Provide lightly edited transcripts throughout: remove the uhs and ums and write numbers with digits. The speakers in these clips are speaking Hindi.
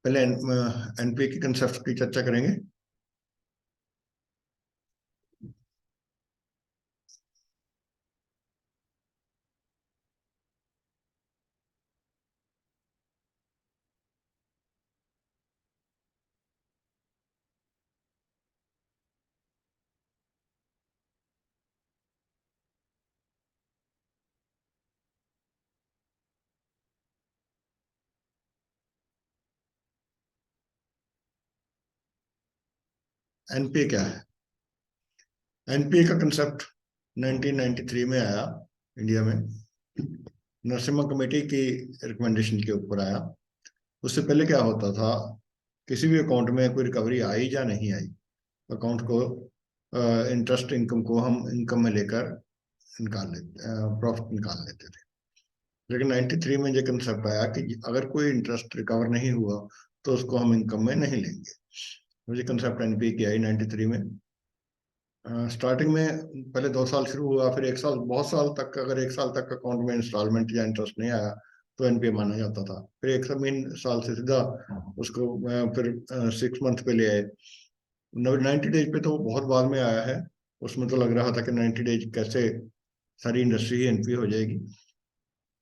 पहले एनपीए के कंसेप्ट की चर्चा करेंगे। एनपीए क्या है? एनपीए का कंसेप्ट 1993 में आया इंडिया में। नरसिम्हा कमेटी की रिकमेंडेशन के ऊपर आया। उससे पहले क्या होता था, किसी भी अकाउंट में कोई रिकवरी आई या नहीं आई, अकाउंट को इंटरेस्ट इनकम को हम इनकम में लेकर निकाल लेते, प्रॉफिट निकाल लेते थे। लेकिन 93 में ये कंसेप्ट आया कि अगर कोई इंटरेस्ट रिकवर नहीं हुआ तो उसको हम इनकम में नहीं लेंगे। मुझे कंसेप्ट एनपीए की आई 93 में। स्टार्टिंग में पहले 2 साल शुरू हुआ, फिर 1 साल, बहुत साल तक, अगर 1 साल तक अकाउंट में इंस्टॉलमेंट या इंटरेस्ट नहीं आया तो एनपीए माना जाता था। फिर 1 साल से सीधा उसको फिर 6 मंथ पे ले आए। 90 डेज पे तो बहुत बाद में आया है। उसमें तो लग रहा था कि 90 डेज कैसे सारी इंडस्ट्री ही एनपीए हो जाएगी,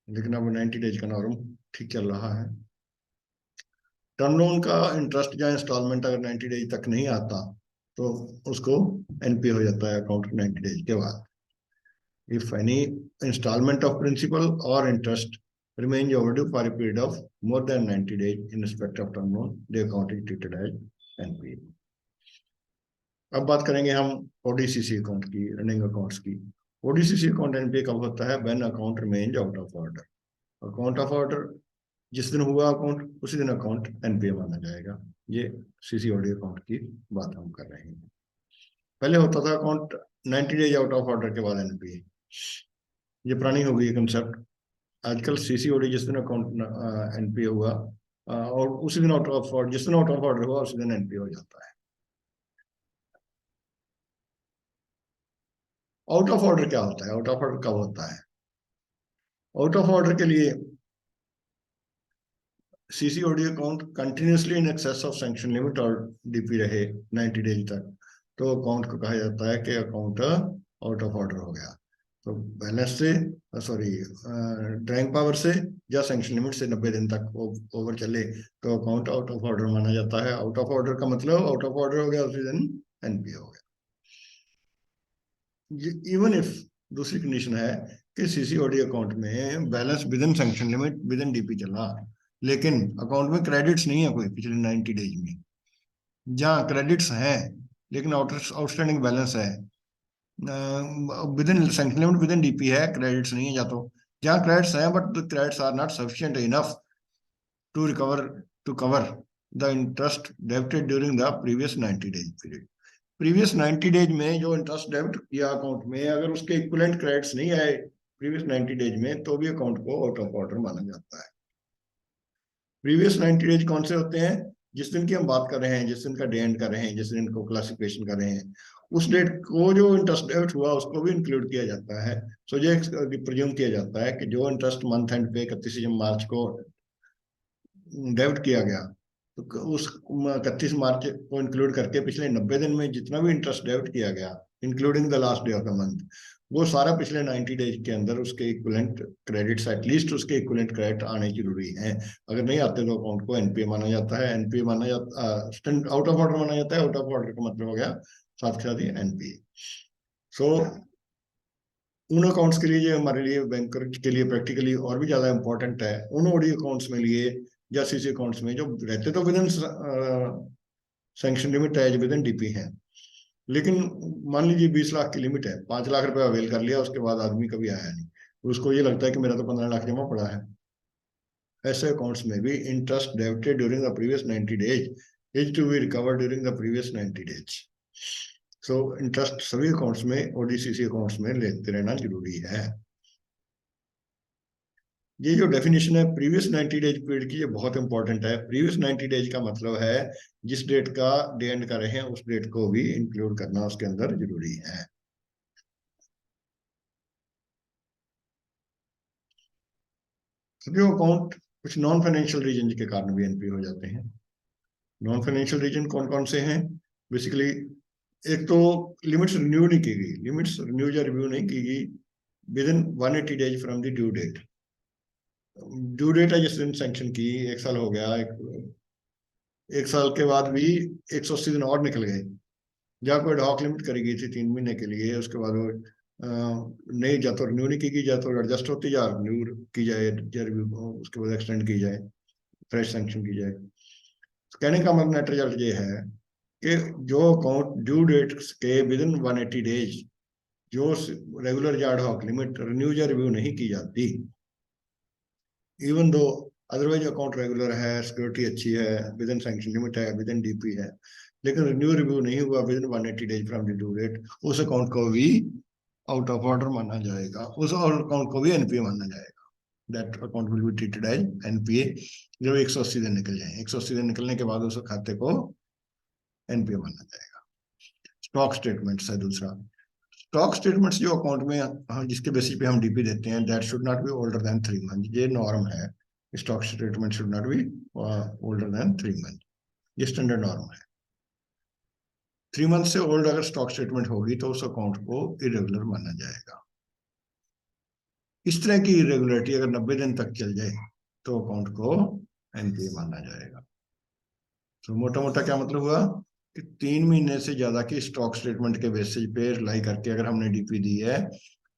लेकिन अब 90 डेज का नॉर्म ठीक चल रहा है। टर्म लोन का इंटरेस्ट या इंस्टॉलमेंट अगर 90 डेज तक नहीं आता तो उसको एनपीए हो जाता है अकाउंट 90 डेज के बाद। If any installment of principal or interest remains overdue for a period of more than 90 days in respect of term loan, the account is treated as NPA. अब बात करेंगे हम ओडीसीसी अकाउंट की, रनिंग अकाउंट्स की। ओडीसीसी अकाउंट एनपीए कब होता है? When account remains out of order. Account of order जिस दिन हुआ अकाउंट, उसी दिन अकाउंट एनपीए माना जाएगा। ये सीसीओडी अकाउंट की बात हम कर रहे हैं। पहले होता था account 90 days out of order के बाद एनपीए। ये पुरानी हो गई कंसेप्ट। आजकल सीसीओडी जिस दिन अकाउंट एनपीए हुआ और उसी दिन आउट ऑफ ऑर्डर, जिस दिन आउट ऑफ ऑर्डर हुआ उसी दिन एनपीए हो जाता है। आउट ऑफ ऑर्डर क्या होता है? आउट ऑफ ऑर्डर कब होता है? आउट ऑफ ऑर्डर के लिए CCOD account continuously in excess of sanction limit और डीपी रहे 90 डेज तक, तो अकाउंट को कहा जाता है कि अकाउंट आउट ऑफ ऑर्डर हो गया। तो बैलेंस से, सॉरी, ड्राइंग पावर से या सैंक्शन लिमिट से 90 दिन तक वो ओवर चले तो अकाउंट आउट ऑफ ऑर्डर माना जाता है। आउट ऑफ ऑर्डर का मतलब आउट ऑफ ऑर्डर हो गया उसी दिन एनपीए हो गया। इवन इफ दूसरी कंडीशन है कि सीसीओडी अकाउंट में balance with in sanction limit within DP चला, लेकिन अकाउंट में क्रेडिट्स नहीं है कोई पिछले 90 डेज में। जहाँ क्रेडिट्स हैं लेकिन आउटस्टैंडिंग बैलेंस है, within sanction limit within DP है, क्रेडिट्स नहीं है। या तो जहाँ क्रेडिट्स हैं but the credits are not sufficient enough to recover to cover the interest debited during the previous 90 days period. Previous 90 days में जो इंटरेस्ट डेबिट किया अकाउंट में, अगर उसके इक्विवेलेंट क्रेडिट्स नहीं आए प्रीवियस 90 डेज में, तो भी अकाउंट को आउट ऑफ ऑर्डर माना जाता है। प्रीवियस 90 डेज कौन से होते हैं? जिस दिन की हम बात कर रहे हैं, जिस दिन का डे एंड कर रहे हैं, जिस दिन को क्लासिफिकेशन कर रहे हैं, उस डेट को जो इंटरेस्ट डेबिट हुआ उसको भी इंक्लूड किया जाता है। सो ये प्रिज्यूम किया जाता है कि जो इंटरेस्ट मंथ एंड पे 31 मार्च को डेबिट किया गया, तो उस 31 मार्च को इंक्लूड करके पिछले 90 दिन में जितना भी इंटरेस्ट डेबिट किया गया, including the last day of the month, वो सारा पिछले 90 डेज के अंदर उसके इक्विवेलेंट क्रेडिट्स, एटलीस्ट उसके इक्विवेलेंट क्रेडिट आने जरूरी है। अगर नहीं आते तो अकाउंट को एनपीए माना जाता है। एनपीए माना जाता, आउट ऑफ ऑर्डर माना जाता है। आउट ऑफ ऑर्डर का मतलब हो गया साथ के साथ ही एनपीए। सो उन अकाउंट्स के लिए, जो हमारे लिए बैंकर के लिए प्रैक्टिकली और भी ज्यादा इंपॉर्टेंट है, उन ओडी अकाउंट्स में लिए या सीसी अकाउंट्स में जो रहते तो विद इन सैंक्शन लिमिट है, विद इन डीपी है, लेकिन मान लीजिए 20 लाख की लिमिट है, 5 लाख रुपए अवेल कर लिया, उसके बाद आदमी कभी आया नहीं, उसको ये लगता है कि मेरा तो 15 लाख जमा पड़ा है। ऐसे अकाउंट्स में भी interest debited during the previous 90 days is to be recovered during the previous 90 days. So interest सभी अकाउंट्स में, ओडीसीसी अकाउंट्स में लेते रहना जरूरी है। ये जो डेफिनेशन है प्रीवियस 90 डेज पीरियड की, ये बहुत इंपॉर्टेंट है। प्रीवियस 90 डेज का मतलब है जिस डेट का डे एंड कर रहे हैं उस डेट को भी इंक्लूड करना उसके अंदर जरूरी है। जो अकाउंट कुछ नॉन फाइनेंशियल रीजन के कारण भी एनपी हो जाते हैं, नॉन फाइनेंशियल रीजन कौन कौन से हैं? बेसिकली एक तो लिमिट्स रिन्यू नहीं की गई, लिमिट्स रिन्यू या रिव्यू नहीं की गई within 180 days from the due date है जिस दिन सैंक्शन की, 1 साल हो गया, एक साल के बाद भी 180 दिन और निकल गए, जहाँ कोई एडहॉक लिमिट करी गई थी 3 महीने के लिए, उसके बाद वो नहीं, या तो रिन्यू नहीं की गई, या तो एडजस्ट होती, या रिन्यू की जाए या रिव्यू उसके बाद एक्सटेंड की जाए, फ्रेश सैंक्शन की जाए। तो कहने का मतलब नेट रिजल्ट ये है कि जो अकाउंट ड्यू डेट के विद इन 180 डेज जो रेगुलर या एडहॉक लिमिट रिन्यू या रिव्यू नहीं की जाती, even though otherwise account regular है, सिक्योरिटी अच्छी है, विद इन सैंक्शन लिमिट है, विद इन डीपी है, लेकिन रिन्यू रिव्यू नहीं हुआ within 180 days from the due date, उस अकाउंट को भी आउट ऑफ ऑर्डर माना जाएगा, उस अकाउंट को भी एनपीए माना जाएगा। That account will be treated as NPA जब 180 दिन निकल जाए। 180 दिन निकलने के बाद उस खाते को एनपीए माना जाएगा। स्टॉक स्टेटमेंट्स है दूसरा। स्टॉक स्टेटमेंट्स जो अकाउंट में जिसके बेसिस पे हम डीपी देते हैं, that should not be older than 3 month, ये नॉर्म है। Stock statement should not be older than 3 month, ये स्टैंडर्ड नॉर्म है। 3 मंथ से ओल्ड अगर स्टॉक स्टेटमेंट होगी तो उस अकाउंट को इरेगुलर माना जाएगा। इस तरह की इरेगुलरिटी अगर 90 दिन तक चल जाए तो अकाउंट को एनपीए माना जाएगा। तो मोटा मोटा क्या मतलब हुआ कि 3 महीने से ज्यादा की स्टॉक स्टेटमेंट के बेसिस पे रिलाई करके अगर हमने डीपी दी है,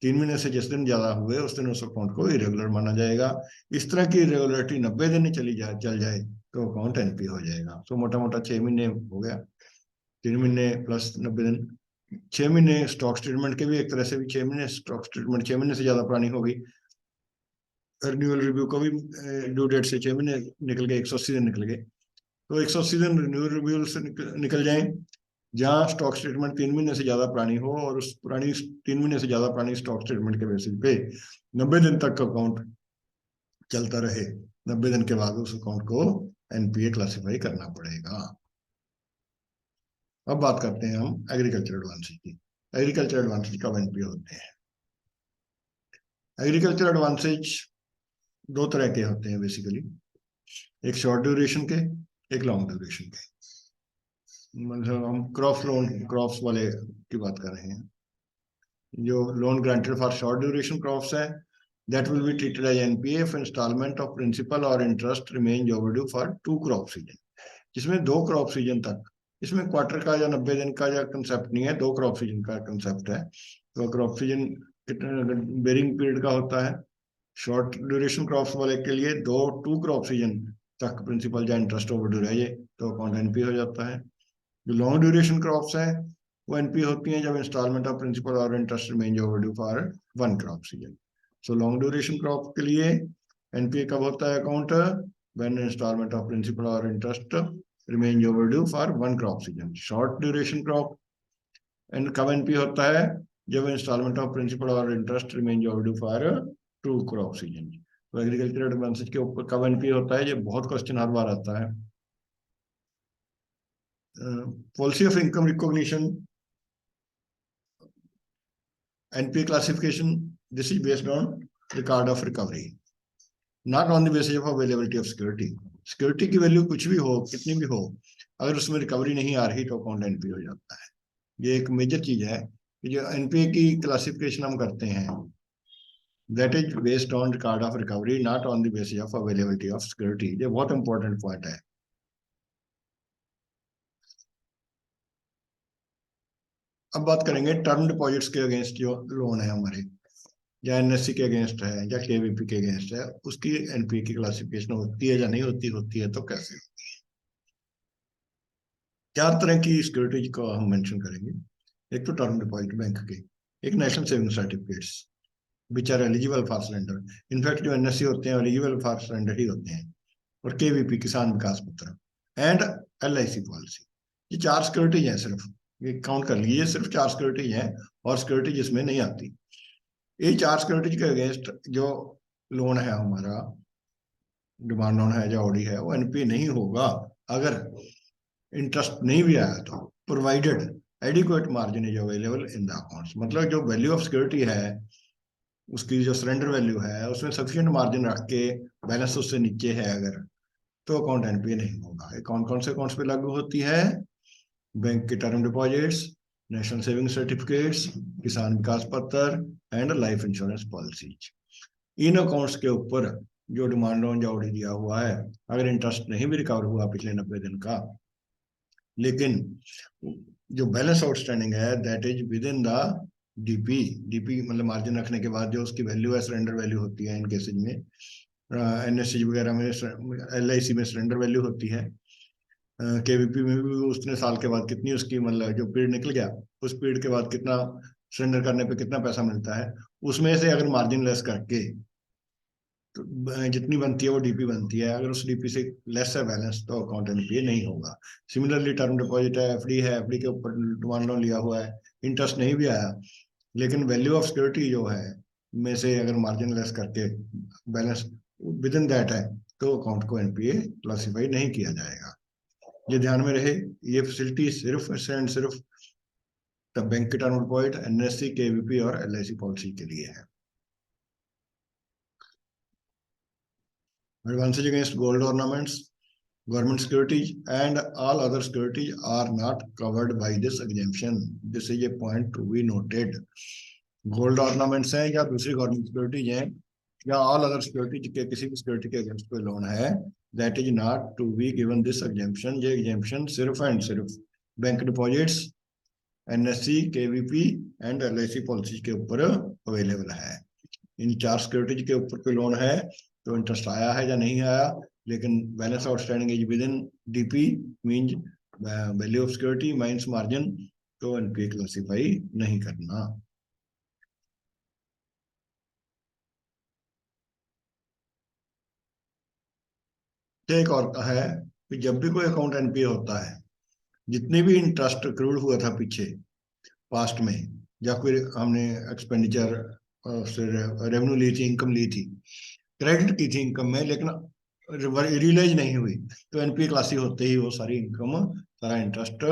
3 महीने से जिस दिन ज्यादा हुए उस दिन उस अकाउंट को इरेगुलर माना जाएगा। इस तरह की इरेगुलरिटी 90 दिन चल जाए तो अकाउंट एनपी हो जाएगा। तो मोटा मोटा 6 महीने हो गया, 3 महीने प्लस 90 दिन, 6 महीने स्टॉक स्टेटमेंट के भी एक तरह से भी 6 महीने स्टॉक स्टेटमेंट 6 महीने से ज्यादा पुरानी हो गई। रिन्यूअल रिव्यू को भी ड्यू डेट से 6 महीने निकल गए, 180 दिन निकल गए। तो 180 दिन रिन्यूअल रिव्यू से निकल जाए जहाँ स्टॉक स्टेटमेंट 3 महीने से ज्यादा पुरानी हो, और उस पुरानी 3 महीने से ज्यादा पुरानी स्टॉक स्टेटमेंट के बेसिस पे 90 दिन तक अकाउंट चलता रहे। 90 दिन के बाद उस अकाउंट को एनपीए क्लासिफाई करना पड़ेगा। अब बात करते हैं हम एग्रीकल्चर एडवांसेज की। एग्रीकल्चर एडवांसेज कब एनपीए होते हैं? एग्रीकल्चर एडवांसेज दो तरह के होते हैं बेसिकली, एक शॉर्ट ड्यूरेशन के, एक लॉन्ग ड्यूरेशन के। मतलब हम क्रॉप्स वाले की बात कर रहे हैं। जो loan granted for short duration crops है, that will be treated as NPA if instalment of principal और interest remain overdue for 2 crop season, जिसमें 2 क्रॉप सीजन तक, इसमें क्वार्टर का या 90 दिन का या कंसेप्ट नहीं है, 2 क्रॉप सीजन का कंसेप्ट है। तो क्रॉप सीजन कितने बेरिंग पीरियड का होता है? शॉर्ट ड्यूरेशन क्रॉप्स वाले के लिए 2 क्रॉप सीजन तक प्रिंसिपल या इंटरेस्ट ओवरड्यू रह जाए तो अकाउंट एनपी हो जाता है। जो लॉन्ग ड्यूरेशन क्रॉप्स है वो एनपी होती हैं जब इंस्टॉलमेंट ऑफ प्रिंसिपल और interest remain overdue for 1 crop season. So long duration crop के लिए एनपीए कब होता है account? When instalment of principal और interest remain overdue for 1 crop season. Short duration crop and कब एनपी होता है? जब इंस्टॉलमेंट ऑफ प्रिंसिपल और interest remain overdue for 2 crop season. तो एग्रीकल्चर एडवांसेज के ऊपर कब एनपी होता है, ये बहुत क्वेश्चन हर बार आता है। Policy of income recognition, NPA classification, this is based on record of recovery, not on the basis of availability of security. Security की वैल्यू कुछ भी हो, कितनी भी हो, अगर उसमें रिकवरी नहीं आ रही तो अकाउंट एनपीए हो जाता है। ये एक मेजर चीज है कि जो एनपीए की क्लासिफिकेशन हम करते हैं, that is based on record of recovery, not on the basis of availability of security. ये बहुत इंपॉर्टेंट पॉइंट है। अब बात करेंगे टर्म डिपॉजिट्स के अगेंस्ट जो लोन है हमारे, या एनएससी के अगेंस्ट है या केवीपी के अगेंस्ट है, उसकी एनपीए की क्लासिफिकेशन होती है या नहीं होती? होती है तो कैसे? 4 तरह की सिक्योरिटीज को हम मेंशन करेंगे। एक तो टर्म डिपॉजिट बैंक के, एक national saving certificates which are eligible for surrender. In fact जो एनएससी होते हैं एलिजिबल फॉर सरेंडर ही होते हैं। और केवीपी किसान विकास पत्र एंड एलआईसी पॉलिसी, ये 4 सिक्योरिटीज हैं सिर्फ। ये काउंट कर लीजिए, सिर्फ 4 सिक्योरिटीज हैं और सिक्योरिटी जिसमें नहीं आती। ये 4 सिक्योरिटीज के अगेंस्ट जो लोन है हमारा, डिमांड लोन है या ओडी है, वो एनपीए नहीं होगा अगर इंटरेस्ट नहीं भी आया तो, provided adequate margin is available in the accounts. मतलब जो वैल्यू ऑफ सिक्योरिटी है, उसकी जो सरेंडर वैल्यू है, उसमें सफिशिएंट मार्जिन रख के बैलेंस उससे नीचे है अगर, तो अकाउंट एनपीए नहीं होगा। ये कौन कौन से अकाउंट्स पे लागू होती है? बैंक के term deposits, national saving certificates, किसान विकास पत्र and life insurance policies. In accounts के ऊपर जो डिमांड लोन या ओडी दिया हुआ है, अगर इंटरेस्ट नहीं भी रिकवर हुआ पिछले 90 दिन का, लेकिन जो बैलेंस आउटस्टैंडिंग है that is with in the DP. DP मतलब मार्जिन रखने के बाद जो उसकी वैल्यू है, सरेंडर वैल्यू होती है इन केसेज में, एनएससी वगैरह में, एलआईसी में सरेंडर वैल्यू होती है, केवीपी में भी उसने साल के बाद कितनी उसकी मतलब जो पीरियड निकल गया, उस पीरियड के बाद कितना सरेंडर करने पे कितना पैसा मिलता है, उसमें से अगर मार्जिन लेस करके तो जितनी बनती है वो डीपी बनती है। अगर उस डीपी से लेस है बैलेंस तो अकाउंट एनपीए नहीं होगा। सिमिलरली टर्म डिपॉजिट है, एफडी है, एफडी के ऊपर डिमांड लोन लिया हुआ है, इंटरेस्ट नहीं भी आया, लेकिन वैल्यू ऑफ सिक्योरिटी जो है में से अगर मार्जिन लेस करके बैलेंस विद इन दैट है, तो अकाउंट को एनपीए क्लासीफाई नहीं किया जाएगा। ये ध्यान में रहे, ये फैसिलिटी सिर्फ एंड सिर्फ बैंक के टर्म डिपॉजिट, एनएससी, केवीपी और एलआईसी पॉलिसी के लिए है। Advances against gold ornaments, government securities and all other securities are not covered by this exemption. This is a point to be noted. Gold ornaments हैं या दूसरी गवर्नमेंट सिक्योरिटीज हैं या ऑल अदर सिक्योरिटी के किसी भी सिक्योरिटी के अगेंस्ट कोई लोन है, that is not to be given this exemption. ये एग्जेम्पशन सिर्फ एंड सिर्फ bank deposits, NSC, KVP and LIC policy के ऊपर अवेलेबल है। इन चार सिक्योरिटीज के ऊपर कोई लोन है तो इंटरेस्ट आया है या नहीं आया, लेकिन balance outstanding is with in DP means value of security minus margin, तो एनपीए क्लासिफाई नहीं करना। एक और है कि जब भी कोई अकाउंट एनपीए होता है, जितने भी इंटरेस्ट अक्रूड हुआ था पीछे पास्ट में, या कोई हमने एक्सपेंडिचर से रेवेन्यू ली थी, इनकम ली थी, क्रेडिट की थी इनकम में, लेकिन रियलाइज नहीं हुई, तो एनपीए क्लासी होते ही वो सारी इनकम, सारा इंटरेस्ट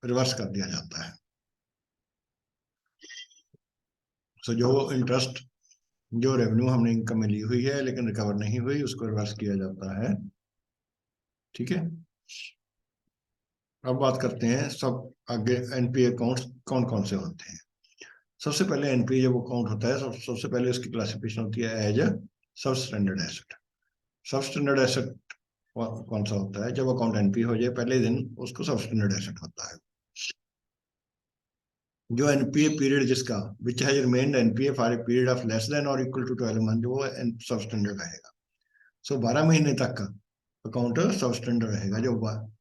रिवर्स कर दिया जाता है। सो जो इंटरेस्ट, जो रेवेन्यू हमने इनकम में ली हुई है लेकिन रिकवर नहीं हुई, उसको रिवर्स किया जाता है। ठीक है, अब बात करते हैं सब आगे एनपीए अकाउंट्स कौन कौन से होते हैं। सबसे पहले एनपीए जब अकाउंट होता है, सबसे पहले उसकी क्लासिफिकेशन होती है एज सब स्टैंडर्ड एसेट। सब स्टैंडर्ड एसेट कौन सा होता है? जब अकाउंट एनपीए हो जाए पहले दिन उसको सब स्टैंडर्ड एसेट होता है। जो एनपीए पीरियड जिसका which has remained NPA for a period of less than और इक्वल टू 12 मंथ, वो सब स्टैंडर्ड रहेगा। सो 12 महीने तक का अकाउंट सब स्टैंडर्ड रहेगा। जो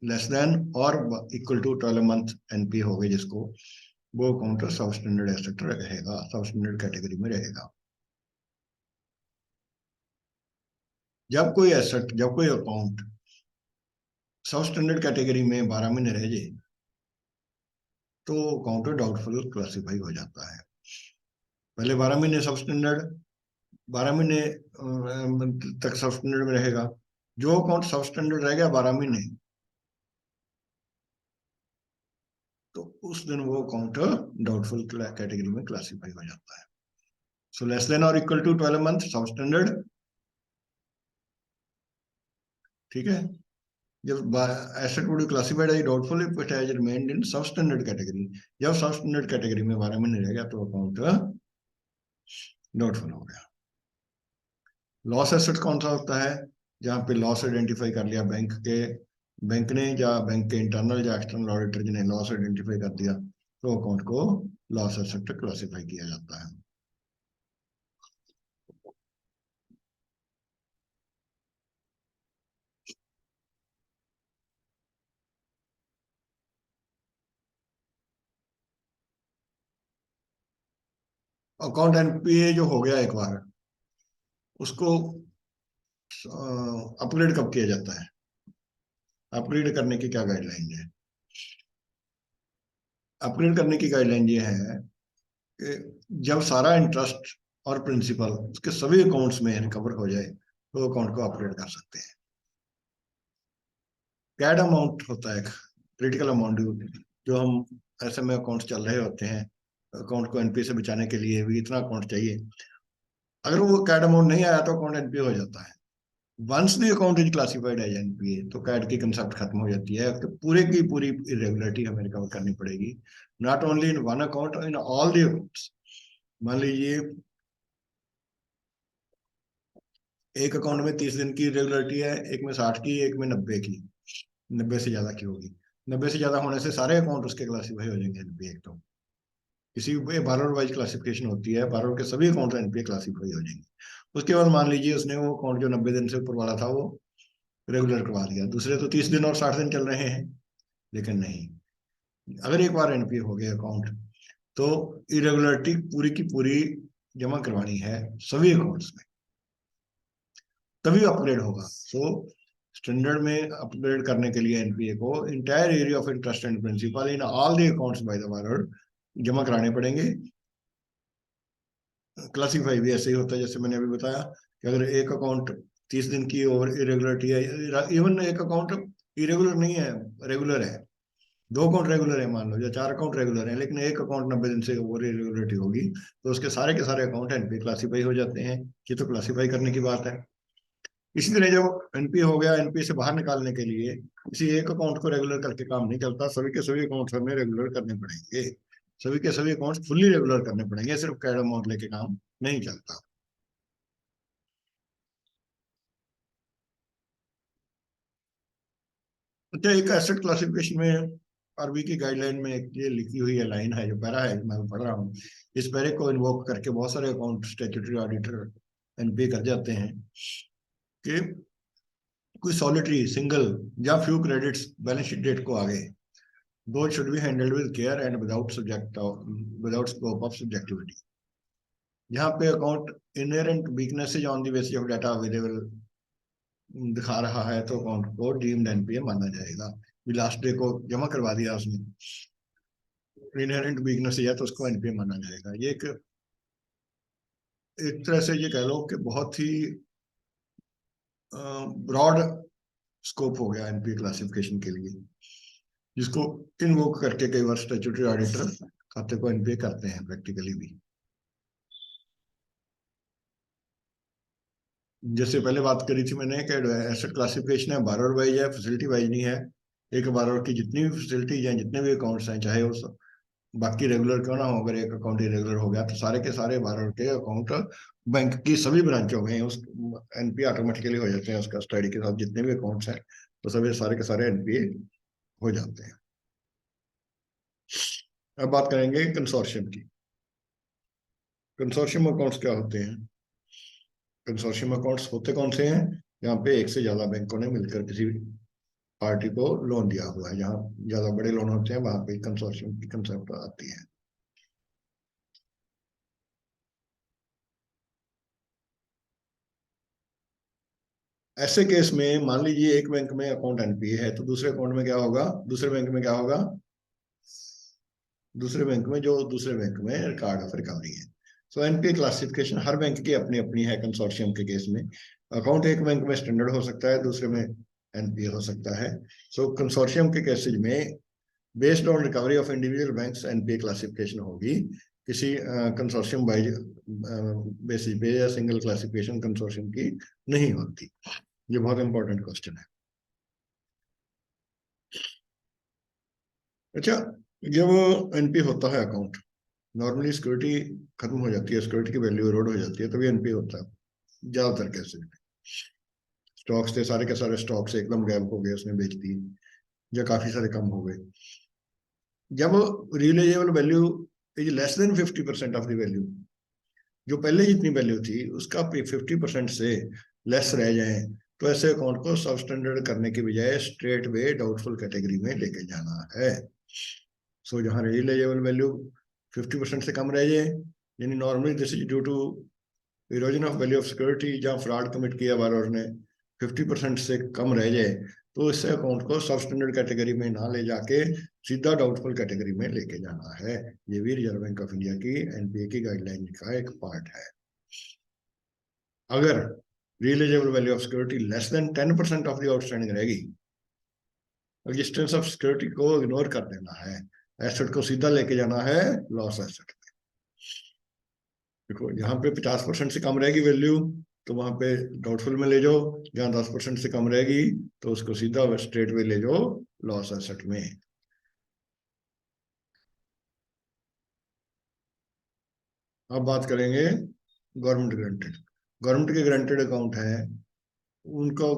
लेस देन और इक्वल टू 12 मंथ एनपीए हो गए जिसको, वो अकाउंट सब स्टैंडर्ड एसेट रहेगा, सब स्टैंडर्ड कैटेगरी में रहेगा। जब कोई अकाउंट सब स्टैंडर्ड कैटेगरी में 12 महीने रह जाए, तो अकाउंट डाउटफुल क्लासिफाई हो जाता है। पहले 12 महीने सब स्टैंडर्ड, 12 महीने तक सब स्टैंडर्ड में रहेगा। जो अकाउंट सब स्टैंडर्ड रह गया 12 महीने, तो उस दिन वो अकाउंट डाउटफुल कैटेगरी में क्लासिफाई हो जाता है। सो लेस देन और equal to 12 month substandard. ठीक है, जब asset would be classified as doubtful if it has remained in substandard category. जब सब स्टैंडर्ड कैटेगरी में 12 महीने रह गया तो अकाउंट डाउटफुल हो गया। लॉस एसेट कौन सा होता है? जहां पे लॉस आइडेंटिफाई कर लिया बैंक ने या बैंक के इंटरनल या एक्सटर्नल ऑडिटर जिन्हें लॉस आइडेंटिफाई कर दिया, तो अकाउंट को लॉस एसेट क्लासिफाई किया जाता है। अकाउंट एनपीए जो हो गया एक बार, उसको अपग्रेड कब किया जाता है? अपग्रेड करने की क्या गाइडलाइन है? अपग्रेड करने की गाइडलाइन ये है कि जब सारा इंटरेस्ट और प्रिंसिपल उसके सभी अकाउंट्स में रिकवर हो जाए, तो अकाउंट को अपग्रेड कर सकते हैं। कैड अमाउंट होता है, क्रिटिकल अमाउंट, जो हम ऐसे में अकाउंट चल रहे होते हैं, अकाउंट को एनपीए से बचाने के लिए भी इतना अकाउंट चाहिए, अगर वो कैड अमाउंट नहीं आया तो अकाउंट एनपीए हो जाता है। Once the account is classified as NPA तो कैट की कंसेप्ट खत्म हो जाती है, तो पूरे की पूरी इरेगुलरिटी हमें रिकवर करनी पड़ेगी, not only in one account, in all the accounts. मान लीजिए एक अकाउंट में 30 दिन की इरेगुलरिटी है, एक में 60 की, एक में 90 की। 90 से ज्यादा की होगी, 90 से ज्यादा होने से सारे अकाउंट उसके क्लासीफाई हो जाएंगे एनपीए। तो किसी भी बारोर वाइज क्लासिफिकेशन होती है, बारोर के सभी अकाउंट एनपीए क्लासीफाई हो जाएंगे। उसके बाद मान लीजिए उसने वो अकाउंट जो 90 दिन से ऊपर वाला था वो रेगुलर करवा दिया, दूसरे तो 30 दिन और 60 दिन चल रहे हैं। लेकिन नहीं, अगर एक बार एनपीए हो गया अकाउंट तो इरेगुलरिटी पूरी की पूरी जमा करवानी है सभी अकाउंट्स में, तभी अपग्रेड होगा। सो स्टैंडर्ड में अपग्रेड करने के लिए एनपीए को entire arrears of interest and principal in all the accounts by the borrower जमा कराने पड़ेंगे। क्लासीफाई भी ऐसे ही होता है जैसे मैंने अभी बताया कि अगर एक अकाउंट 30 दिन की और इरेगुलरिटी है, इवन एक अकाउंट इरेगुलर नहीं है, रेगुलर है, दो अकाउंट रेगुलर है मान लो, या चार अकाउंट रेगुलर है, लेकिन एक अकाउंट 90 दिन से ओवर इरेगुलरिटी होगी तो उसके सारे के सारे अकाउंट एनपीए क्लासीफाई हो जाते हैं। ये तो क्लासीफाई करने की बात है। इसी तरह जब एनपीए हो गया, एनपीए से बाहर निकालने के लिए किसी एक अकाउंट को रेगुलर करके काम नहीं चलता, सभी के सभी अकाउंट हमें रेगुलर करने पड़ेंगे, सभी के सभी अकाउंट फुल्ली रेगुलर करने पड़ेंगे, सिर्फ कैड अमाउंट लेके काम नहीं चलता। अच्छा, एक एसेट क्लासिफिकेशन में आरबी की गाइडलाइन में एक ये लिखी हुई है, लाइन है, जो पैरा है मैं पढ़ रहा हूँ। इस पैरे को इन्वोक करके बहुत सारे अकाउंट स्टैट्यूटरी ऑडिटर एनपीए कर जाते हैं कि कोई सॉलिटरी सिंगल या few credits balance sheet date को आगे, those should be handled with care and without scope of subjectivity। यहाँ पे account inherent weaknesses on the basis of data available दिखा रहा है तो अकाउंट को डीम्ड एनपीए माना जाएगा। लास्ट डे को जमा करवा दिया उसने, इनहेरेंट वीकनेस है तो उसको एनपीए माना जाएगा। ये एक तरह से ये कह लो कि बहुत ही ब्रॉड स्कोप हो गया एनपीए क्लासिफिकेशन के लिए, जिसको इन्वोक करके कई बार स्टैट्यूटरी ऑडिटर खाते को एनपीए करते हैं प्रैक्टिकली भी। जैसे पहले बात करी थी मैंने कि एसेट क्लासिफिकेशन है बारोर वाइज है, फैसिलिटी वाइज नहीं है। एक बारोर की जितनी भी फैसिलिटीज हैं, जितने भी अकाउंट्स हैं, चाहे उस बाकी रेगुलर क्यों ना हो, अगर एक अकाउंट इरेगुलर हो गया तो सारे के सारे बारोर के अकाउंट बैंक की सभी ब्रांचों में उस एनपीए ऑटोमेटिकली हो जाते हैं, उसका स्टडी के साथ जितने भी अकाउंट्स हैं तो सभी सारे के सारे एनपीए हो जाते हैं। अब बात करेंगे कंसोर्शियम की। कंसोर्शियम अकाउंट्स क्या होते हैं? कंसोर्शियम अकाउंट्स होते कौन से हैं? यहाँ पे एक से ज्यादा बैंकों ने मिलकर किसी पार्टी को लोन दिया हुआ है, जहाँ ज्यादा बड़े लोन होते हैं वहां पे कंसोर्शियम की कंसेप्ट आती है। ऐसे केस में मान लीजिए एक बैंक में अकाउंट एनपीए है तो दूसरे अकाउंट में क्या होगा, दूसरे बैंक में क्या होगा, दूसरे बैंक में जो दूसरे बैंक में रिकॉर्ड ऑफ रिकवरी है। सो एनपीए क्लासिफिकेशन हर बैंक की अपनी अपनी है। कंसोर्शियम के केस में अकाउंट एक बैंक में स्टैंडर्ड हो सकता है, दूसरे में एनपीए हो सकता है। सो कंसोर्शियम के केसेज में based on recovery of individual banks NPA classification होगी, किसी कंसोर्शियम वाइज बेसिस पे या सिंगल क्लासिफिकेशन कंसोर्शियम की नहीं होती। ये बहुत इंपॉर्टेंट क्वेश्चन है। अच्छा, जब एनपी होता है अकाउंट, नॉर्मली सिक्योरिटी खत्म हो जाती है, सिक्योरिटी की वैल्यू एरोड हो जाती है, तभी एनपी होता है ज्यादातर केसेस में। स्टॉक्स थे, सारे के सारे स्टॉक्स एकदम गैप हो गए, उसने बेच दिए या काफी सारे कम हो गए। जब realisable value is less than 50% of the value, जो पहले जितनी वैल्यू थी उसका 50% से लेस रह जाए तो ऐसे अकाउंट को सब स्टैंडर्ड करने के बजाय स्ट्रेट वे डाउटफुल कैटेगरी में लेके जाना है। सो जहाँ रियलाइजेबल वैल्यू 50% से कम रह जाए, यानी normally this is due to erosion of value of security, जहाँ फ्रॉड कमिट किया बार ने, 50% से कम रह जाए तो इससे अकाउंट को सब स्टैंडर्ड कैटेगरी में ना ले जाके सीधा डाउटफुल कैटेगरी में लेके जाना है। ये भी रिजर्व बैंक ऑफ इंडिया की एनपीए की गाइडलाइन का एक पार्ट है। अगर realisable value of security less than 10% of the outstanding रहेगी, एग्जिस्टेंस ऑफ सिक्योरिटी को इग्नोर कर देना है, एसेट को सीधा लेके जाना है लॉस एसेट। देखो यहाँ पे 50% से कम रहेगी वैल्यू तो वहां पे डाउटफुल में ले जाओ, जहां 10% से कम रहेगी तो उसको सीधा स्ट्रेट वे ले जाओ लॉस एसेट में। अब बात करेंगे गवर्नमेंट गारंटेड। गवर्नमेंट के गारंटेड अकाउंट है, उनको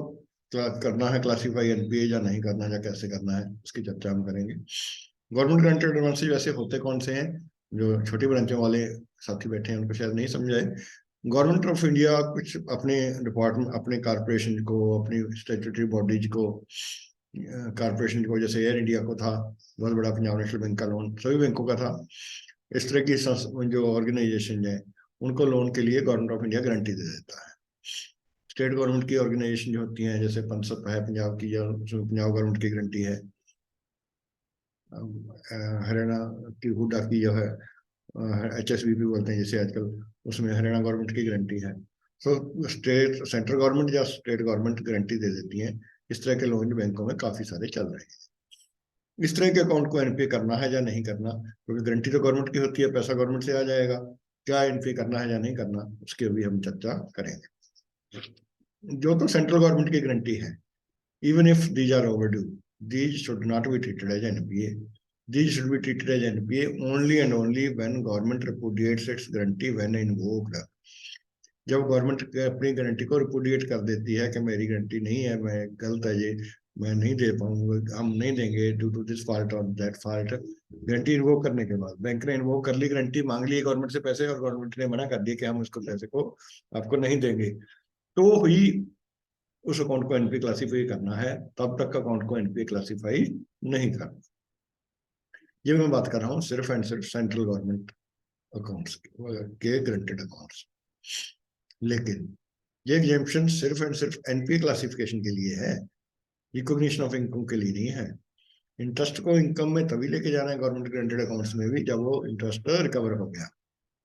करना है क्लासीफाई एनपीए या नहीं करना है या कैसे करना है, उसकी चर्चा हम करेंगे। गवर्नमेंट गारंटेड एडवांसेस वैसे होते कौन से हैं, जो छोटी ब्रांचों वाले साथी बैठे हैं उनको शायद नहीं समझाए। गवर्नमेंट ऑफ इंडिया कुछ अपने डिपार्टमेंट, अपने कारपोरेशन को, अपनी स्टैट्यूटरी बॉडीज को, कारपोरेशन को, जैसे एयर इंडिया को था बहुत बड़ा, पंजाब नेशनल बैंक का लोन, सभी बैंकों का था। इस तरह की जो ऑर्गेनाइजेशन है उनको लोन के लिए गवर्नमेंट ऑफ इंडिया गारंटी दे देता है। स्टेट गवर्नमेंट की ऑर्गेनाइजेशन जो होती हैं, जैसे पनसप है पंजाब की, या उसमें पंजाब गवर्नमेंट की गारंटी है। हरियाणा की हुडा की जो है HSBP बोलते हैं जैसे आजकल, उसमें हरियाणा गवर्नमेंट की गारंटी है। तो स्टेट सेंट्रल गवर्नमेंट या स्टेट गवर्नमेंट गारंटी दे देती है। इस तरह के लोन बैंकों में काफी सारे चल रहे हैं। इस तरह के अकाउंट को एनपीए करना है या नहीं करना, क्योंकि गारंटी तो गवर्नमेंट की होती है, पैसा गवर्नमेंट से आ जाएगा, क्या एनपीए करना है या नहीं करना उसकी अभी हम चर्चा करेंगे। जो तो सेंट्रल गवर्नमेंट की गारंटी है, even if these are overdue, these should not be treated as NPA. These should be treated as NPA only and only when government repudiates its guarantee when invoked. जब गवर्नमेंट अपनी गारंटी को रिपुडिएट कर देती है कि मेरी गारंटी नहीं है, मैं गलत है, ये मैं नहीं दे पाऊंगा, हम नहीं देंगे ड्यू टू दिस फॉल्ट और दैट फॉल्ट, गारंटी इन्वोक करने के बाद बैंक ने इन्वोक कर ली, गारंटी मांग ली गवर्नमेंट से पैसे, और गवर्नमेंट ने मना कर दिया कि हम उसको पैसे को आपको नहीं देंगे, तो ही उस अकाउंट को एनपीए क्लासीफाई करना है। तब तक अकाउंट को एनपीए क्लासीफाई नहीं करना। ये मैं बात कर रहा हूँ सिर्फ एंड सिर्फ सेंट्रल गवर्नमेंट अकाउंट्स के गारंटेड अकाउंट्स। लेकिन ये एग्जेम्पशन सिर्फ एंड सिर्फ एनपीए क्लासिफिकेशन के लिए है, रिकॉग्निशन ऑफ इनकम के लिए नहीं है। इंटरेस्ट को इनकम में तभी लेके जाना है गवर्नमेंट गारंटेड अकाउंट्स में भी जब वो इंटरेस्ट रिकवर हो गया।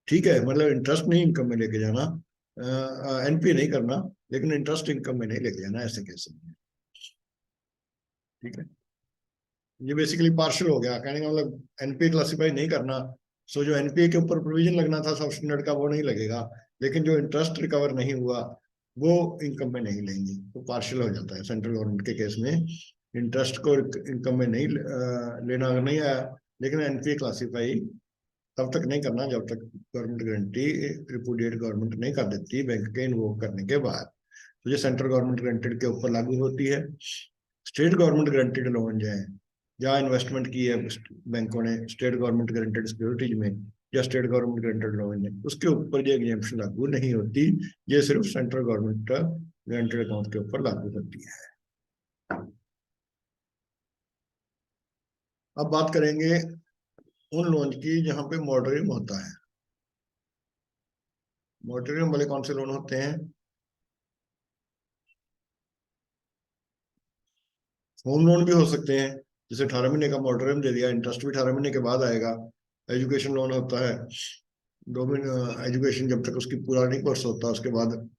ठीक है, मतलब इंटरेस्ट नहीं इनकम में लेके जाना, एनपीए नहीं करना, लेकिन इंटरेस्ट इनकम में नहीं लेके जाना, ऐसे कैसे। ठीक है, ये बेसिकली पार्शियल हो गया, कहने का मतलब एनपीए क्लासिफाई नहीं करना, सो जो एनपीए के ऊपर प्रोविजन लगना था सब स्टैंडर्ड का वो नहीं लगेगा, लेकिन जो इंटरेस्ट रिकवर नहीं हुआ वो इनकम में नहीं लेंगे, तो पार्शियल हो जाता है। सेंट्रल गवर्नमेंट के केस में इंटरेस्ट को इनकम में नहीं लेना नहीं आया, लेकिन एनपीए क्लासिफाई तब तक नहीं करना जब तक गवर्नमेंट गारंटी रिपुडिएट गवर्नमेंट नहीं कर देती बैंक के इन्वोक करने के बाद। तो ये सेंट्रल गवर्नमेंट गारंटेड के ऊपर लागू होती है। स्टेट गवर्नमेंट गारंटेड लोन जो है, जहाँ इन्वेस्टमेंट की है बैंकों ने स्टेट गवर्नमेंट गारंटेड सिक्योरिटीज में या स्टेट गवर्नमेंट गारंटेड लोन में, उसके ऊपर ये एग्जेम्पशन लागू नहीं होती, ये सिर्फ सेंट्रल गवर्नमेंट गारंटेड अकाउंट के ऊपर लागू होती है। अब बात करेंगे उन लोन की जहां पे मॉडरेम होता है। मॉडरेम वाले कौन से लोन होते हैं? होम लोन भी हो सकते हैं, जैसे 18 महीने का मॉडरेम दे दिया, इंटरेस्ट भी 18 महीने के बाद आएगा। एजुकेशन लोन होता है, 2 महीने एजुकेशन जब तक उसकी पूरा नहीं कोर्स होता उसके बाद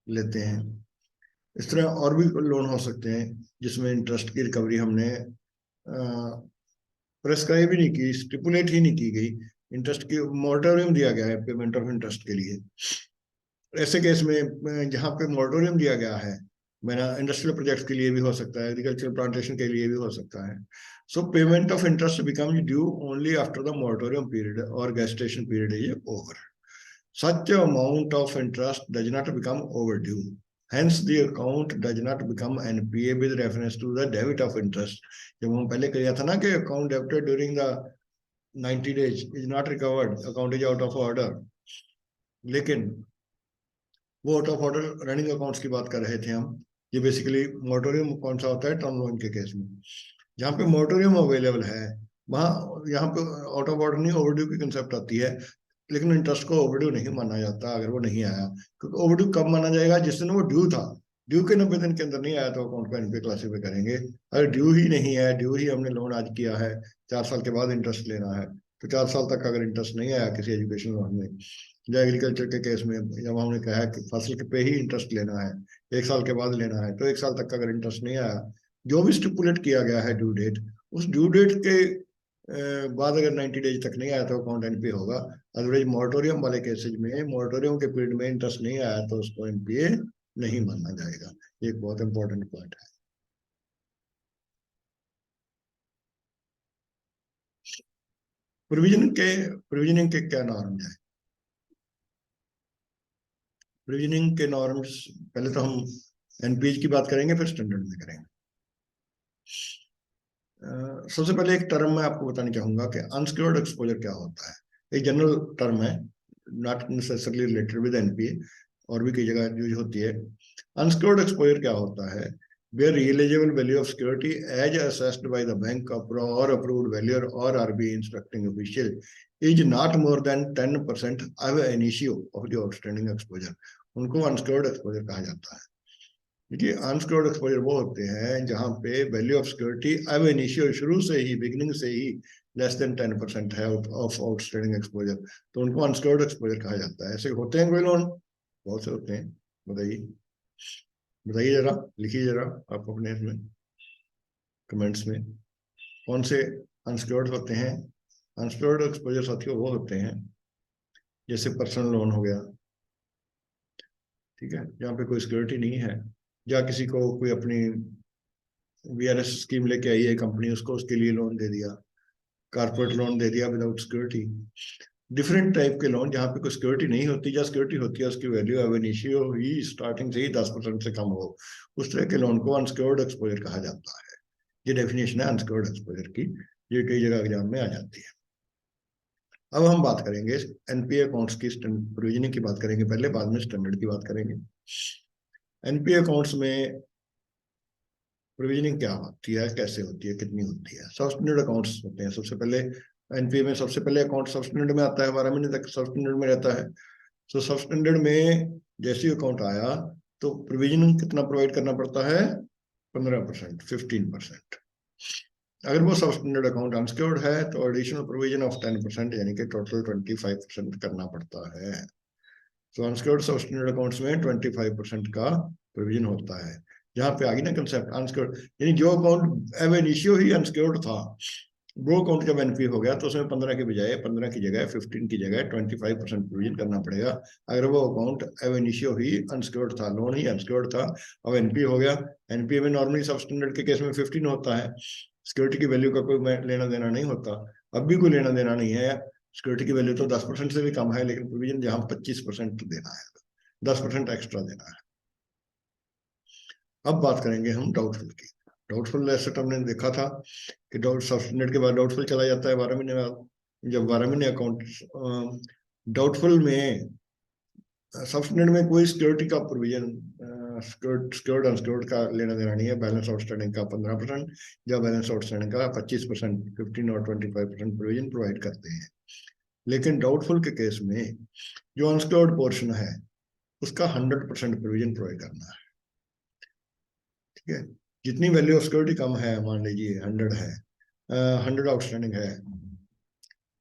लेते हैं। इस तरह और भी लोन हो सकते हैं जिसमें इंटरेस्ट की रिकवरी हमने प्रेस्क्राइब ही नहीं की, स्टिपुलेट ही नहीं की गई, इंटरेस्ट की मॉरटोरियम दिया गया है पेमेंट ऑफ इंटरेस्ट के लिए। ऐसे केस में जहाँ पे मॉरटोरियम दिया गया है, मेरा इंडस्ट्रियल प्रोजेक्ट के लिए भी हो सकता है, एग्रीकल्चर प्लांटेशन के लिए भी हो सकता है। So payment of interest becomes due only after the moratorium period और gestation period is over. Such amount of interest does not become overdue. Hence, the account does not become NPA with reference to the debit of interest. जब हम पहले किया था ना कि account debited during the 90 days is not recovered, account is out of order, लेकिन वो out of order running accounts की बात कर रहे थे हम। ये बेसिकली मोटोरियम कौन सा होता है? टर्म लोन के केस में जहाँ पे मोटोरियम अवेलेबल है, वहाँ यहाँ पे आउट ऑफ ऑर्डर नहीं, ओवरड्यू की कंसेप्ट आती है, लेकिन इंटरेस्ट को ओवरड्यू नहीं माना जाता अगर वो नहीं आया, क्योंकि ओवरड्यू कब माना जाएगा? जिस दिन वो ड्यू था, ड्यू के 90 दिन के अंदर नहीं आया तो अकाउंट को एनपीए क्लासिफाई करेंगे। अगर ड्यू ही नहीं है, ड्यू ही हमने लोन आज किया है, 4 साल के बाद इंटरेस्ट लेना है, तो 4 साल तक अगर इंटरेस्ट नहीं आया किसी एजुकेशन लोन में, या एग्रीकल्चर के केस में जब हमने कहा है कि फसल पे ही इंटरेस्ट लेना है, 1 साल के बाद लेना है, तो 1 साल तक अगर इंटरेस्ट नहीं आया, जो भी स्टिपुलेट किया गया है ड्यू डेट, उस ड्यू डेट के बाद अगर 90 डेज तक नहीं आया तो अकाउंट एनपीए होगा। अदरवाइज मॉरेटोरियम वाले केसेज में, मॉरेटोरियम के पीरियड में इंटरेस्ट नहीं आया तो उसको एनपीए नहीं माना जाएगा। ये एक बहुत इंपॉर्टेंट पॉइंट है। प्रोविजनिंग के क्या नॉर्म है? प्रोविजनिंग के नॉर्म्स, पहले तो हम एनपीए की बात करेंगे, फिर स्टैंडर्ड में करेंगे। सबसे पहले एक टर्म मैं आपको बताना चाहूंगा कि अनसिक्योर्ड एक्सपोजर क्या होता है। एक जनरल टर्म है, not necessarily related with NPA, और भी कई जगह यूज होती है। अनसिक्योर्ड एक्सपोजर क्या होता है? where realizable value of security as assessed by the bank or approved valuer or RBI instructing official is not more than 10% of an issue of the outstanding exposure, उनको अनसिक्योर्ड एक्सपोजर कहा जाता है। देखिए, अनसिक्योर्ड एक्सपोजर वो होते हैं जहां पे वैल्यू ऑफ सिक्योरिटी अब इनिशियल, शुरू से ही, बिगिनिंग से ही लेस देन 10% है ऑफ आउटस्टैंडिंग एक्सपोजर, तो उनको अनसिक्योर्ड एक्सपोजर कहा जाता है। ऐसे होते हैं कोई लोन? बहुत से होते हैं। बताइए, बताइए जरा, लिखिए जरा आप अपने इसमें कमेंट्स में, कौन से अनसिक्योर्ड होते हैं। अनसिक्योर्ड एक्सपोजर साथियों वो होते हैं जैसे पर्सनल लोन हो गया, ठीक है, जहाँ पे कोई सिक्योरिटी नहीं है, या किसी को कोई अपनी वीआरएस स्कीम लेके आई है कंपनी, उसको उसके लिए लोन दे दिया, कारपोरेट लोन दे दिया विदाउट सिक्योरिटी। डिफरेंट टाइप के लोन जहाँ पे कोई सिक्योरिटी नहीं होती, या सिक्योरिटी होती है उसकी वैल्यू अब इनिशियो ही स्टार्टिंग से ही 10% से कम हो, उस तरह के लोन को अनसिक्योर्ड एक्सपोजर कहा जाता है। ये डेफिनेशन है अनसिक्योर्ड एक्सपोजर की, ये कई जगह एग्जाम में आ जाती है। अब हम बात करेंगे एनपीए अकाउंट्स की प्रोविजनिंग की बात करेंगे पहले, बाद में स्टैंडर्ड की बात करेंगे। एनपीए अकाउंट्स में प्रोविजनिंग क्या होती है, कैसे होती है, कितनी होती है? सबस्टेंडर्ड अकाउंट्स होते हैं सबसे पहले। एनपीए में सबसे पहले अकाउंट सबस्टेंडर्ड में आता है, 12 महीने तक सबस्टेंडर्ड में रहता है। तो सबस्टेंडर्ड में जैसे ही अकाउंट आया तो प्रोविजन कितना प्रोवाइड करना पड़ता है? 15%, 15%। अगर वो सबस्टेंडर्ड अकाउंट अनसिक्योर्ड है तो एडिशनल प्रोविजन ऑफ 10%, यानी कि टोटल 25% करना पड़ता है। तो अनसिक्योर्ड सबस्टेंडर्ड अकाउंट्स में 25% का प्रोविजन होता है। जहां पे आगे ना कंसेप्ट अनसिक्योर्ड, यानी जो अकाउंट एब इनिशियो ही अनसिक्योर्ड था, वो अकाउंट जब एनपीए हो गया तो उसमें 15 के बजाय, 15 की जगह 15 की जगह 25% प्रोविजन करना पड़ेगा। अगर वो अकाउंट एब इनिशियो ही अनसिक्योर्ड था, लोन ही अनसिक्योर्ड था, अब एनपीए हो गया। एनपीए में नॉर्मली सब स्टैंडर्ड के केस में 15 होता है, सिक्योरिटी की वैल्यू का कोई लेना देना नहीं होता। अब भी कोई लेना देना नहीं है, सिक्योरिटी की वैल्यू तो 10% से भी कम है, लेकिन प्रोविजन जहां 25% देना है, 10% एक्स्ट्रा देना है। अब बात करेंगे हम डाउटफुल की। डाउटफुल एसेट हमने देखा था कि डाउट सबस्टेंडर्ड के बाद डाउटफुल चला जाता है 12 महीने बाद। जब 12 महीने अकाउंट डाउटफुल में, सबस्टेंडर्ड में कोई सिक्योरिटी का प्रोविजन, सिक्योर्ड अनसिक्योर्ड का लेना देना नहीं है। बैलेंस आउटस्टैंडिंग का 15% या बैलेंस आउटस्टैंडिंग का 25%, 15 और 25% प्रोविजन प्रोवाइड करते हैं। लेकिन डाउटफुल के केस में जो अनसिक्योर्ड पोर्शन है उसका 100% प्रोविजन प्रोवाइड करना है। ठीक है, जितनी वैल्यू ऑफ सिक्योरिटी कम है, मान लीजिए 100 है, 100 आउटस्टैंडिंग है,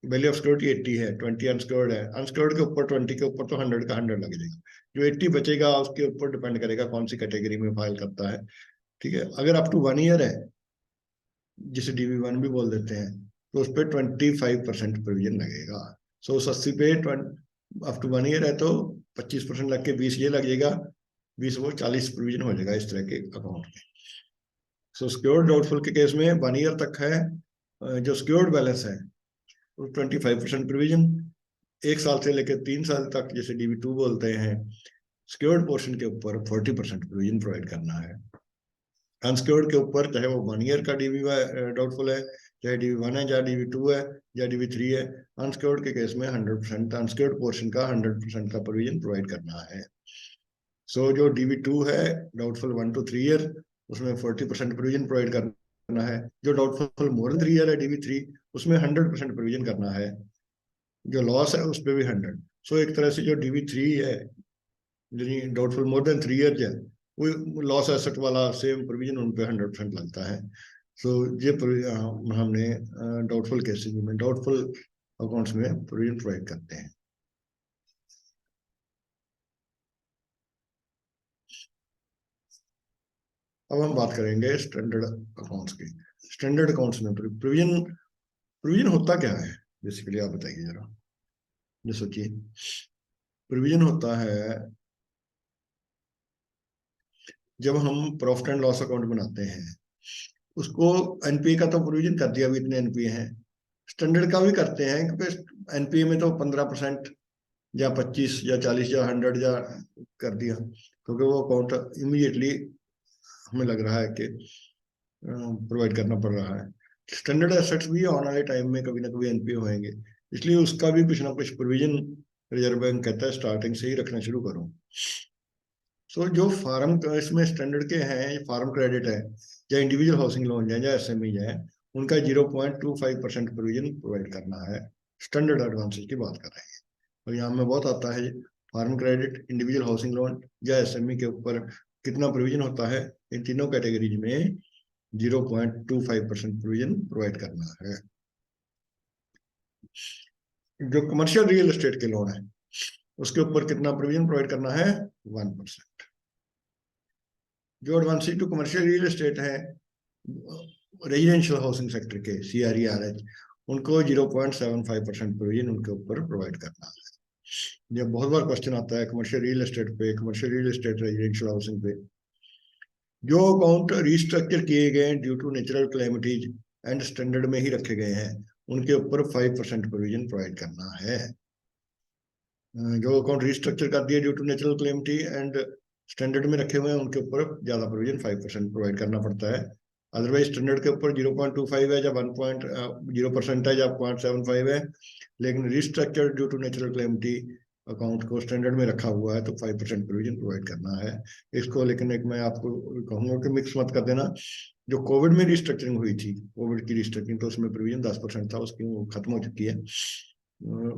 वैल्यू ऑफ सिक्योरिटी 80 है, 20 अनसिक्योर्ड है, अनसिक्योर्ड के ऊपर 20 के ऊपर तो 100 का 100 लग जाएगा। जो 80 बचेगा उसके ऊपर डिपेंड करेगा कौन सी कैटेगरी में फाइल करता है। ठीक है, अगर अप टू 1 ईयर है, जिसे DV1 भी बोल देते हैं, तो उस पर 25% प्रोविजन लगेगा। सो 80 पे अप टू 1 ईयर है तो 25% लग के 20 ये लग जाएगा, 20 वो 40 प्रोविजन हो जाएगा इस तरह के अकाउंट में। सो सिक्योर्ड डाउटफुल के केस में 1 ईयर तक है, जो सिक्योर्ड बैलेंस है 25% प्रोविजन। 1 साल से लेकर 3 साल तक, जैसे DV2 बोलते हैं, सिक्योर्ड पोर्शन के ऊपर 40% प्रोविजन प्रोवाइड करना है। अनसिक्योर्ड के ऊपर, चाहे वो 1 ईयर का डीवी डाउटफुल है, चाहे DV1 है, या DV2 है, या DV3 है, अनसिक्योर्ड के केस में 100%, अनसिक्योर्ड पोर्शन का 100% का प्रोविजन प्रोवाइड करना है। सो जो DV2 है, डाउटफुल 1 to 3 ईयर, उसमें 40% प्रोविजन प्रोवाइड करना है। जो डाउटफुल मोर देन 3 ईयर है, DV3, उसमें 100% प्रोविजन करना है। जो लॉस है उस पर भी 100। सो एक तरह से जो DV3 है, डाउटफुल मोर देन 3 ईयर है, वो लॉस एसेट वाला सेम प्रोविजन उन पे 100% लगता है। सो ये हमने डाउटफुल केसेस में, डाउटफुल अकाउंट्स में प्रोविजन प्रोवाइड करते हैं। अब हम बात करेंगे स्टैंडर्ड अकाउंट्स की। स्टैंडर्ड अकाउंट्स में प्रोविजन प्रोविजन होता क्या है बेसिकली, आप बताइए जरा, ये सोचिए। प्रोविजन होता है जब हम प्रॉफिट एंड लॉस अकाउंट बनाते हैं, उसको एनपीए का तो प्रोविजन कर दिया, अभी इतने एनपीए हैं। स्टैंडर्ड का भी करते हैं, क्योंकि एनपीए में तो 15% या 25 या 40 या 100 या कर दिया, क्योंकि वो अकाउंट इमीडिएटली हमें लग रहा है कि प्रोवाइड करना पड़ रहा है। स्टैंडर्ड एसेट्स भी आने वाले टाइम में कभी ना कभी एनपीए होंगे, इसलिए उसका भी कुछ ना कुछ प्रोविजन रिजर्व बैंक कहता है स्टार्टिंग से ही रखना शुरू करो। सो जो फार्म इसमें स्टैंडर्ड के हैं, फार्म क्रेडिट है या इंडिविजुअल हाउसिंग लोन है या एसएमई है, उनका 0.25% प्रोविजन प्रोवाइड करना है। स्टैंडर्ड एडवांसेस की बात कर रहे हैं, और यहाँ में बहुत आता है farm credit, individual housing loan या एसएमई के ऊपर कितना प्रोविजन होता है। इन तीनों कैटेगरीज में 0.25% प्रोविजन प्रोवाइड करना है। जो कमर्शियल रियल एस्टेट के लोन है, उसके ऊपर कितना प्रोविजन प्रोवाइड करना है, 1%। जो advances to commercial real estate है रेजिडेंशियल हाउसिंग सेक्टर के, CRERH, उनको 0.75% प्रोविजन उनके ऊपर प्रोवाइड करना है। जब बहुत बार क्वेश्चन आता है कमर्शियल रियल एस्टेट पे, commercial real estate residential housing पे, जो अकाउंट रिस्ट्रक्चर किए गए due to natural calamities and standard में ही रखे गए हैं, उनके ऊपर 5% प्रोविजन प्रोवाइड करना है। जो अकाउंट रिस्ट्रक्चर कर दिए due to natural calamity and standard में रखे हुए हैं, उनके ऊपर ज्यादा प्रोविजन 5% प्रोवाइड करना पड़ता है। अदरवाइज स्टैंडर्ड के ऊपर 0.25 है, या 1.0% है, या 0.75 है, लेकिन restructure due to natural calamity account को स्टैंडर्ड में रखा हुआ है तो 5% प्रोविजन प्रोवाइड करना है इसको। लेकिन एक मैं आपको कहूंगा कि मिक्स मत कर देना। जो कोविड में रिस्ट्रक्चरिंग हुई थी, कोविड की रिस्ट्रक्चरिंग, तो उसमें प्रोविजन 10% था, उसकी वो खत्म हो चुकी है।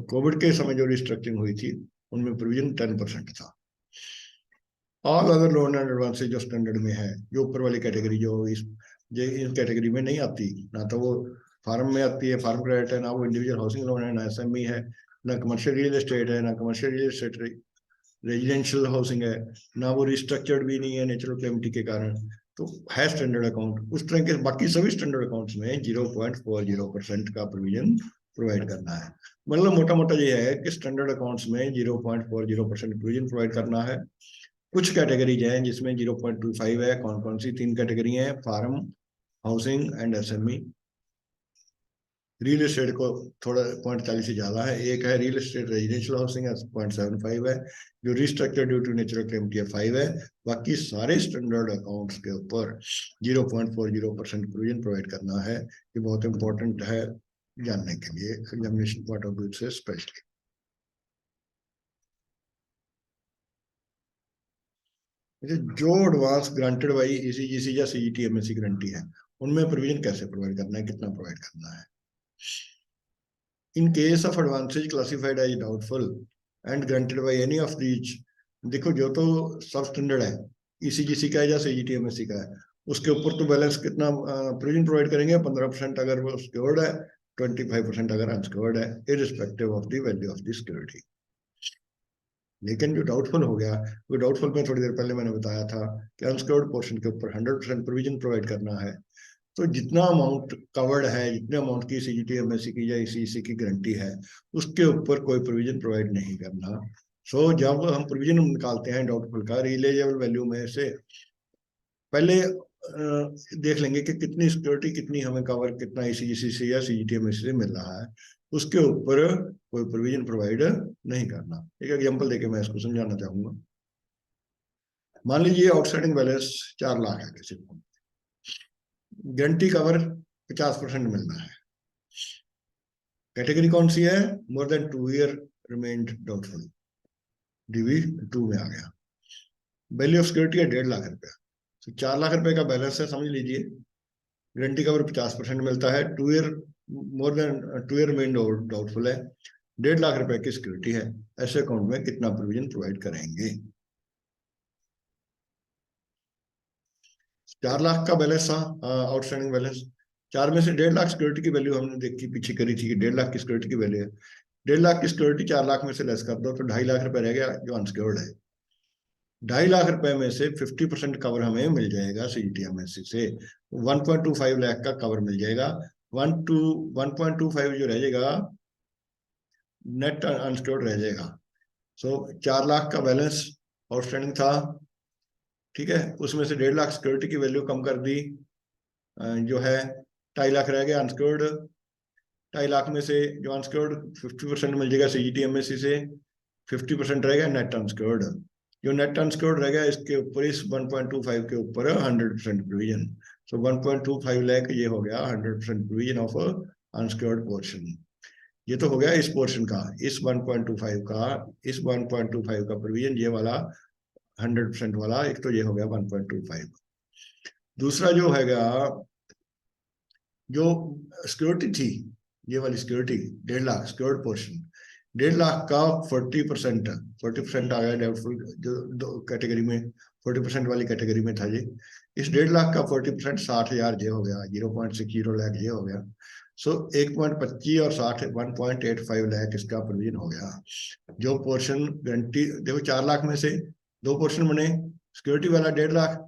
कोविड के समय जो रिस्ट्रक्चरिंग हुई थी उनमें प्रोविजन 10% था। All other loan and advances जो स्टैंडर्ड में है, जो ऊपर वाली कैटेगरी जो इस कैटेगरी में नहीं आती, ना तो वो फार्म में आती है, फार्म क्रेडिट है, ना वो इंडिविजुअल हाउसिंग लोन है, ना एसएमई है, ना कमर्शियल रियल एस्टेट है, ना commercial real estate residential housing है, ना वो रिस्ट्रक्चर्ड भी नहीं है नेचुरल कैलेमिटी के कारण, तो है स्टैंडर्ड अकाउंट। उस तरह के बाकी सभी स्टैंडर्ड अकाउंट्स में 0.40% का प्रोविजन प्रोवाइड करना है। मतलब मोटा मोटा ये है कि स्टैंडर्ड अकाउंट्स में 0.40% प्रोविजन प्रोवाइड करना है। कुछ कैटेगरीज हैं जिसमें 0.25 है। कौन कौन सी 3 कैटेगरी हैं, farm, housing and SME. Real estate को थोड़ा 0.40 से ज्यादा है। एक है रियल एस्टेट रेजिडेंशियल हाउसिंग है, 0.75 है। जो restructure due to natural calamity है 5 है। बाकी सारे स्टैंडर्ड अकाउंट्स के ऊपर 0.40% प्रोविजन प्रोवाइड करना है। ये बहुत इंपॉर्टेंट है जानने के लिए एग्जामिनेशन पॉइंट ऑफ व्यू से स्पेशली। जो एडवांस ग्रांटेड बाई ईसीजीसी या सीजीटीएमएससी गारंटी है, उनमें प्रोविजन कैसे प्रोवाइड करना है, कितना प्रोवाइड करना है। In case of advances classified as doubtful and granted by any of these, देखो जो तो सब स्टैंडर्ड है, ईसीजीसी का है या सीजीटीएमएससी का है, उसके ऊपर तो बैलेंस कितना प्रोविजन प्रोवाइड करेंगे, 15% अगर वो सिक्योर्ड है, 25% अगर अनसिक्योर्ड है, irrespective of the value of the security. लेकिन जो डाउटफुल हो गया, वो डाउटफुल में थोड़ी देर पहले मैंने बताया था कि अनसिक्योर्ड पोर्शन के ऊपर 100% प्रोविजन प्रोवाइड करना है। तो जितना अमाउंट कवर्ड है, जितने अमाउंट की सीजीटीएमएससी की या ईसीसी की गारंटी है, उसके ऊपर कोई प्रोविजन प्रोवाइड नहीं करना। सो जब हम प्रोविजन निकालते हैं डाउटफुल का रियलाइजेबल वैल्यू में से, पहले देख लेंगे कि कितनी सिक्योरिटी, कितनी हमें कवर, कितना ईसीजीसी से या सीजीटीएमएससी से मिल रहा है, उसके ऊपर कोई प्रोविजन प्रोवाइड नहीं करना। एक एग्जांपल देके मैं इसको समझाना चाहूंगा। मान लीजिए आउटस्टैंडिंग बैलेंस 4 लाख है किसी को, गारंटी कवर 50% मिलना है। कैटेगरी कौन सी है, more then 2 year remained doubtful, DV2 में आ गया। वैल्यू ऑफ सिक्योरिटी है 1.5 लाख रुपया। तो 4 लाख रुपए का बैलेंस है, समझ लीजिए। गारंटी कवर 50% मिलता है, 2 year, more than 2 year remained doubtful है, 1.5 लाख रुपए की सिक्योरिटी है। ऐसे अकाउंट में कितना प्रोविजन प्रोवाइड करेंगे। 4 लाख का बैलेंस था, आउटस्टैंडिंग बैलेंस। 4 में से 1.5 लाख सिक्योरिटी की वैल्यू हमने देखी पीछे करी थी कि 1.5 लाख की सिक्योरिटी की वैल्यू है। 1.5 लाख की सिक्योरिटी 4 लाख में से लेस कर दो तो 2.5 लाख रुपए रह गया जो अनसिक्योर्ड है। 2.5 लाख रुपए में से 50% कवर हमें मिल जाएगा सीजीटीएमएससी से, 1.25 लाख का कवर मिल जाएगा। 1.25 जो रह जाएगा नेट अनसिक्योर्ड रह जाएगा। सो 4 लाख का बैलेंस आउटस्टैंडिंग था, ठीक है, उसमें से 1.5 लाख सिक्योरिटी की वैल्यू कम कर दी, जो है 2.5 लाख रह गया अनसिक्योर्ड। 2.5 लाख में से जो अनसिक्योर्ड 50% मिल जाएगा CGTMSE से, 50% रहेगा नेट अनसिक्योर्ड। जो नेट अनसिक्योर्ड रहेगा इसके ऊपर, इस 1.25 के ऊपर 100% प्रोविजन। सो 1.25 लाख ये हो गया 100% प्रोविजन ऑफ अनसिक्योर्ड पोर्शन। ये तो हो गया इस पोर्शन का, इस 1.25 का, इस 1.25 का प्रोविजन, ये वाला 100% वाला, एक तो ये हो गया 1.25। दूसरा जो हैगा, जो सिक्योरिटी थी, ये वाली security 1.5 lakh secured portion, 1.5 lakh का 40%, 40% आ गया डाउटफुल जो दो कैटेगरी में, 40% वाली कैटेगरी में था ये। इस 1.5 लाख का 40% 60,000 ये हो गया, 0.60 लाख ये हो गया। सो 1.25 और 60 1.85 लाख इसका प्रोविजन हो गया। जो पोर्शन गारंटी देखो 4 लाख में से दो पोर्शन बने, सिक्योरिटी वाला 1.5 लाख,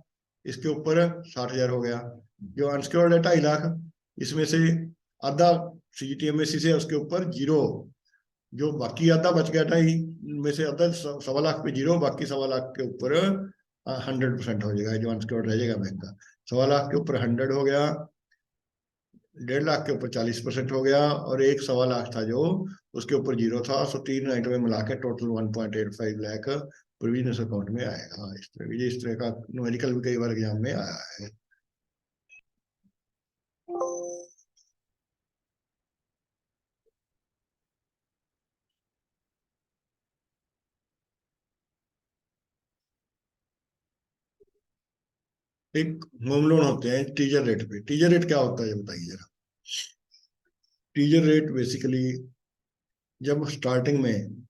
इसके ऊपर 60,000 हो गया। जो अनसिक्योर्ड है 2.5 लाख, इसमें से आधा CGTMSE से, उसके ऊपर 0, जो बाकी आधा बच गया 2.5 में से आधा 1.25 लाख पे 0, बाकी 1.25 लाख के ऊपर 100% हो जाएगा, जो अनसिक्योर्ड रह जाएगा बैंक का। 1.25 लाख के ऊपर 100 हो गया, 1.5 लाख के ऊपर 40% हो गया, और एक 1.25 लाख था जो उसके ऊपर 0 था। सो 3 आइटम मिला के टोटल 1.85 लाख प्रोविजनस अकाउंट में आएगा। इस तरह का न्यूमेरिकल भी कई बार एग्जाम में आया है। एक होम लोन होते हैं टीजर रेट पे। टीजर रेट क्या होता है ये बताइए जरा। टीजर रेट बेसिकली जब स्टार्टिंग में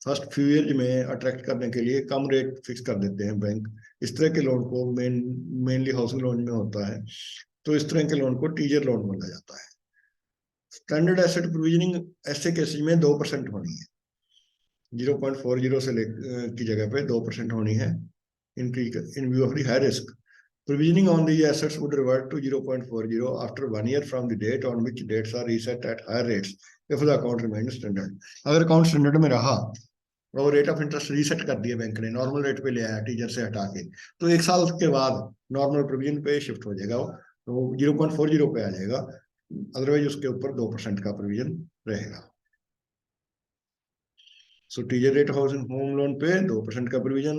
फर्स्ट फ्यू ईयर में अट्रैक्ट करने के लिए कम रेट फिक्स कर देते हैं बैंक। इस तरह के लोन को मेनली हाउसिंग लोन में होता है, तो इस तरह के लोन को टीजर लोन बोला जाता है। स्टैंडर्ड एसेट प्रोविजनिंग ऐसे केसेस में 2% होनी है, 0.40 से की जगह पे 2% होनी है। इन view of the high risk, provisioning on these assets would revert to 0.40 after 1 year from the date on which dates are reset at higher rates if the account remains standard। अगर अकाउंट स्टैंडर्ड में रहा और रेट ऑफ इंटरेस्ट रीसेट कर दिया बैंक ने, नॉर्मल रेट पे ले आया टीजर से हटा के, तो 1 साल के बाद नॉर्मल प्रोविजन पे शिफ्ट हो जाएगा, तो 0.40 पे आ जाएगा। अदरवाइज उसके ऊपर 2% का प्रोविजन रहेगा। So teaser rate housing home loan पे 2% का प्रोविजन,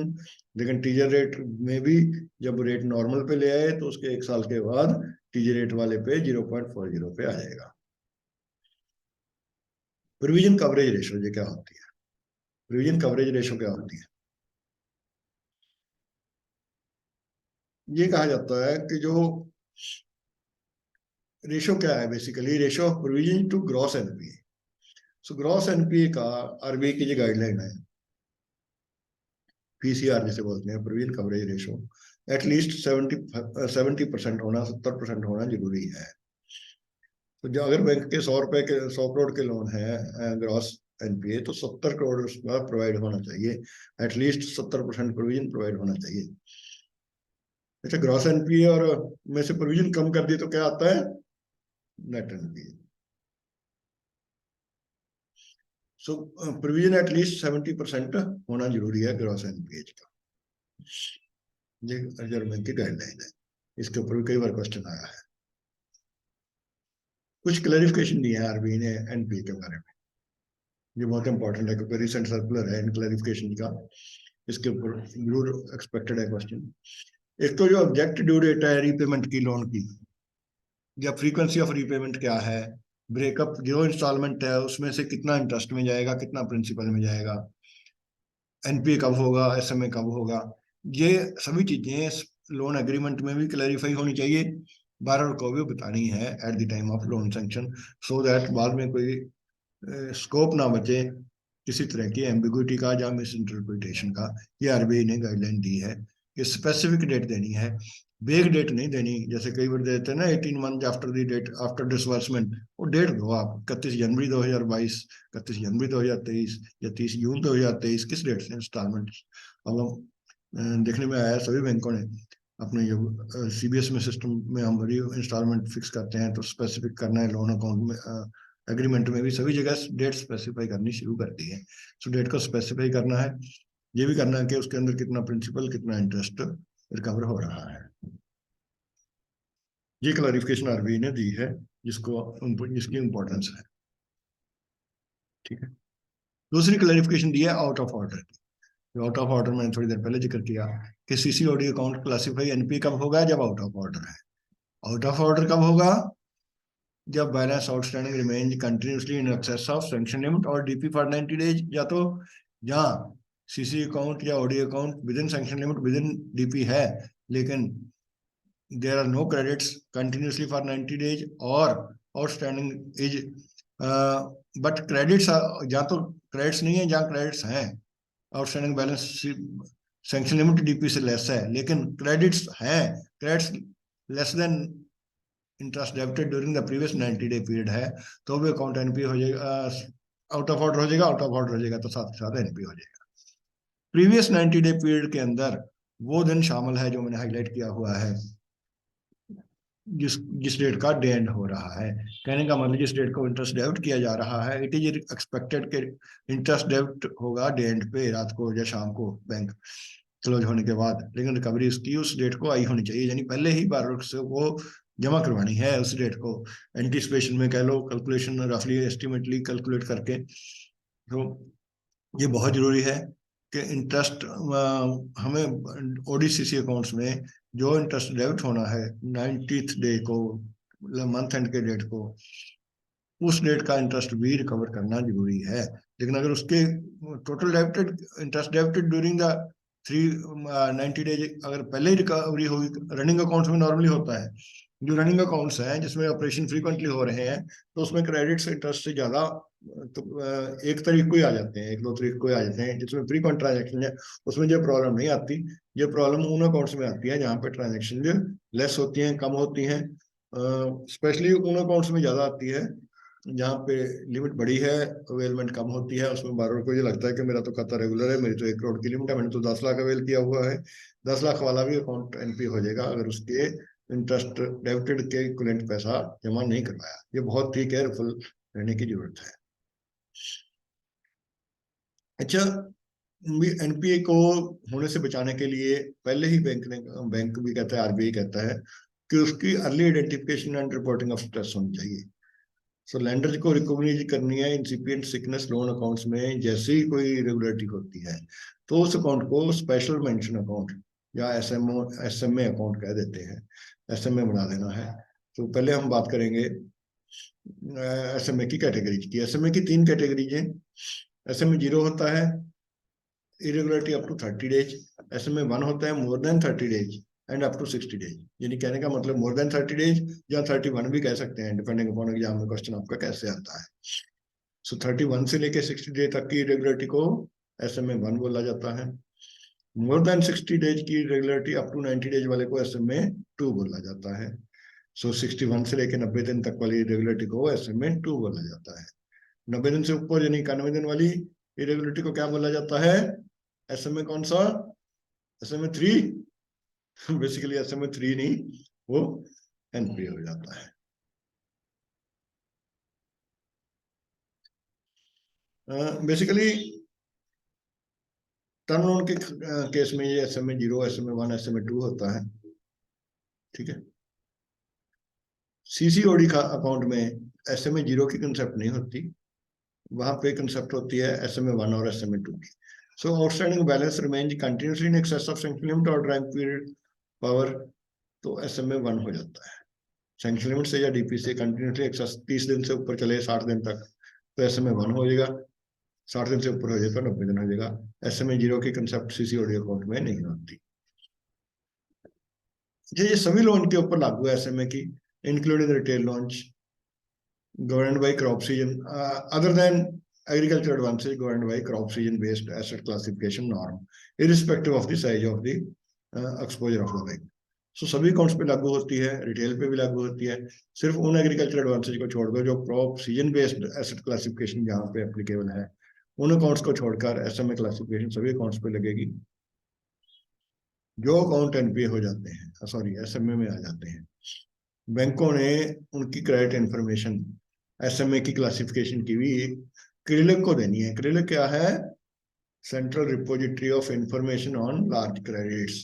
लेकिन टीजर रेट में भी जब रेट नॉर्मल पे ले आए तो उसके 1 साल के बाद टीजर रेट वाले पे 0.40 पे आ जाएगा। प्रोविजन कवरेज रेशो ये क्या होती है? प्रोविजन कवरेज रेशो क्या होती है? ये कहा जाता है कि जो रेशो क्या है, basically ratio of provision to gross NPA. So gross NPA का आरबीआई की जो गाइडलाइन है, PCR जिसे बोलते हैं, प्रोविजन कवरेज रेशो, एटलीस्ट 70% होना, 70% होना जरूरी है। तो जो अगर बैंक के 100 रुपए के 100 करोड़ के लोन है ग्रॉस एनपीए, तो 70 करोड़ उसका प्रोवाइड होना चाहिए, एटलीस्ट 70% प्रोविजन प्रोवाइड होना चाहिए। अच्छा, ग्रॉस एनपीए और में से प्रोविजन कम कर दिए तो क्या आता है? Net NPA. So provision at least 70% होना जरूरी है ग्रॉस एनपीए का। ये रिजर्व बैंक की गाइडलाइन है, इसके ऊपर भी कई बार क्वेश्चन आया है। कुछ क्लैरिफिकेशन दिए हैं आरबीआई ने एनपीए के बारे में, ये बहुत इंपॉर्टेंट है क्योंकि रिसेंट सर्कुलर है इन क्लैरिफिकेशन का, इसके ऊपर जरूर एक्सपेक्टेड है क्वेश्चन। एक तो जो ऑब्जेक्ट ड्यू डेट है रीपेमेंट की लोन की, या फ्रीक्वेंसी ऑफ रीपेमेंट क्या है, ब्रेकअप जो इंस्टॉलमेंट है उसमें से कितना इंटरेस्ट में जाएगा, कितना प्रिंसिपल में जाएगा, एनपीए कब होगा, एसएमए कब होगा, ये सभी चीजें लोन एग्रीमेंट में भी क्लैरिफाई होनी चाहिए, बारर को भी बतानी है at the time of loan sanction, so that बाद में कोई स्कोप ना बचे किसी तरह की एम्बिग्विटी का या मिस इंटरप्रिटेशन का। ये आरबीआई ने गाइडलाइन दी है कि स्पेसिफिक डेट देनी है, बेग डेट नहीं देनी। जैसे कई बार देते हैं ना 18 month after the date after disbursement, वो डेट दो आप 31 जनवरी 2022, 31 जनवरी 2023 या 30 जून 2023, किस डेट से इंस्टॉलमेंट। अब देखने में आया सभी बैंकों ने अपने जो सीबीएस में सिस्टम में हम री इंस्टॉलमेंट फिक्स करते हैं तो स्पेसिफिक करना है, लोन अकाउंट में एग्रीमेंट में भी सभी जगह डेट स्पेसिफाई करनी शुरू कर दी है। सो डेट को स्पेसिफाई करना है, ये भी करना है कि उसके अंदर कितना प्रिंसिपल कितना इंटरेस्ट रिकवर हो रहा है। ये क्लैरिफिकेशन आरबीआई ने दी है जिसकी इंपॉर्टेंस है। ठीक है। दूसरी क्लैरिफिकेशन दी है आउट ऑफ ऑर्डर की। आउट ऑफ ऑर्डर मैंने थोड़ी देर पहले जिक्र किया कि सीसीओडी अकाउंट क्लासिफाई एनपी कब होगा, जब आउट ऑफ ऑर्डर है। आउट ऑफ ऑर्डर कब होगा, जब balance outstanding remain continuously in excess of sanction limit और डीपी फॉर 90 डेज, या तो जहां सीसी अकाउंट या OD account within sanction limit within DP है, लेकिन there are no credits continuously for 90 days, और आउटस्टैंडिंग इज बट क्रेडिट्स, जहां तो क्रेडिट्स नहीं है, जहां क्रेडिट्स हैं, outstanding balance sanction limit DP से लेस है लेकिन क्रेडिट्स हैं, credits less than interest debited during the previous 90 day period है, तो भी अकाउंट एनपी हो जाएगा, आउट ऑफ ऑर्डर हो जाएगा। आउट ऑफ ऑर्डर हो जाएगा तो साथ के साथ एनपी हो जाएगा। प्रीवियस 90 डे पीरियड के अंदर वो दिन शामिल है जो मैंने हाईलाइट किया हुआ है, जिस डेट का डे एंड हो रहा है। कहने का मतलब जिस डेट को इंटरेस्ट डेबिट किया जा रहा है, इट इज एक्सपेक्टेड के इंटरेस्ट डेबिट होगा डे एंड पे, रात को या शाम को बैंक क्लोज होने के बाद, लेकिन रिकवरी उसकी उस डेट को आई होनी चाहिए, यानी पहले ही बार से वो जमा करवानी है उस डेट को, एंटीसिपेशन में कह लो, कैलकुलेशन रफली एस्टिमेटली कैलकुलेट करके। तो ये बहुत जरूरी है कि इंटरेस्ट हमें ओडीसीसी अकाउंट्स में जो इंटरेस्ट डेबिट होना है 90th डे को, मंथ एंड के डेट को, उस डेट का इंटरेस्ट भी रिकवर करना जरूरी है। लेकिन अगर उसके total debited interest debited during the 90 days अगर पहले ही रिकवरी होगी, रनिंग अकाउंट्स में नॉर्मली होता है, जो रनिंग अकाउंट्स हैं जिसमें ऑपरेशन फ्रीक्वेंटली हो रहे हैं, तो उसमें क्रेडिट्स इंटरेस्ट से ज्यादा तो 1 तारीख को ही आ जाते हैं, 1-2 तारीख को ही आ जाते हैं, जिसमें फ्रीक्वेंट ट्रांजेक्शन है उसमें जो प्रॉब्लम नहीं आती। ये प्रॉब्लम उन अकाउंट्स में आती है जहाँ पे ट्रांजेक्शन जो लेस होती हैं, कम होती हैं, स्पेशली उन अकाउंट्स में ज्यादा आती है जहाँ पे लिमिट बड़ी है, अवेलमेंट कम होती है। उसमें बार को ये लगता है कि मेरा तो खाता रेगुलर है, मेरी तो 1 करोड़ की लिमिट है, मैंने तो 10 लाख अवेल किया हुआ है, 10 लाख वाला भी अकाउंट एनपी हो जाएगा अगर उसके इंटरेस्ट डेबिटेड के इक्विवेलेंट पैसा जमा नहीं करवाया। ये बहुत ही केयरफुल रहने की जरूरत है। अच्छा, एनपीए को होने से बचाने के लिए पहले ही बैंक भी कहता है, आरबीआई कहता है कि उसकी early identification and reporting of stress होनी चाहिए। सो लैंडर को रिकॉग्नाइज करनी है इंसिपिएंट सिकनेस लोन अकाउंट्स में, जैसे ही कोई इरेगुलरिटी होती है तो उस अकाउंट को स्पेशल मेंशन अकाउंट या एसएमए अकाउंट कह देते हैं, एसएमए बना देना है। तो पहले हम बात करेंगे एसएमए की कैटेगरीज की। एसएमए की 3 कैटेगरीज हैं। एसएमए 0 होता है irregularity up to 30 days, SMA 1 होता है more than 30 days and up to 60 days. यानी कहने का मतलब मोर देन 30 डेज या 31 भी कह सकते हैं, डिपेंडिंग अपॉन एग्जाम में क्वेश्चन आपका कैसे आता है। सो 31 से लेके 60 डेज तक की इरेगुलरिटी को एसएमए 1 बोला जाता है। मोर देन 60 डेज की इरेगुलरिटी अप टू 90 डेज वाले को एसएमए 2 बोला जाता है। सो 61 से लेके 90 दिन तक वाली इरेगुलरिटी को एसएमए 2 बोला जाता है। 90 दिन से ऊपर यानी 91 दिन वाली इरेगुलरिटी को क्या बोला जाता है, एसएमए कौन सा, एसएमए 3। बेसिकली एसएमए 3 नहीं, वो एनपी हो जाता है। बेसिकली टर्म लोन के केस में ये एसएमए 0, एसएमए 1, एसएमए 2 होता है। ठीक है। सीसीओडी का अकाउंट में एसएमए 0 की कंसेप्ट नहीं होती, वहां पे कंसेप्ट होती है एसएमए 1 और एसएमए 2 की। So outstanding balance remain continuously in excess of sanction limit और ड्राइंग पीरियड पावर, तो एसएमए 1 हो जाता है। सैंक्शन लिमिट से या डीपी से कंटिन्यूसली एक्सेस 30 दिन से ऊपर चले 60 दिन तक तो एसएमए 1 हो जाएगा, 60 दिन से ऊपर हो जाए तो 90 दिन हो जाएगा। एसएमए 0 की कंसेप्ट सीसीओडी अकाउंट में नहीं होती। ये सभी लोन के ऊपर लागू है एसएमए की, including retail launch governed by crop season, other than agriculture advances governed by crop season based asset classification norm, irrespective of the size of the exposure of the bank. सो सभी अकाउंट्स पे लागू होती है, रिटेल पे भी लागू होती है। सिर्फ उन एग्रीकल्चर एडवांसेज को छोड़कर जो crop season based asset classification जहाँ पे एप्लीकेबल है, उन अकाउंट्स को छोड़कर एसएमए क्लासिफिकेशन सभी अकाउंट्स पे लगेगी। जो अकाउंट एनपीए हो जाते हैं, सॉरी एसएमए में आ जाते हैं। बैंकों ने उनकी क्रेडिट इंफॉर्मेशन एसएमए की क्लासिफिकेशन की हुई क्रिलिक को देनी है। क्रिलिक क्या है? Central repository of information on large credits.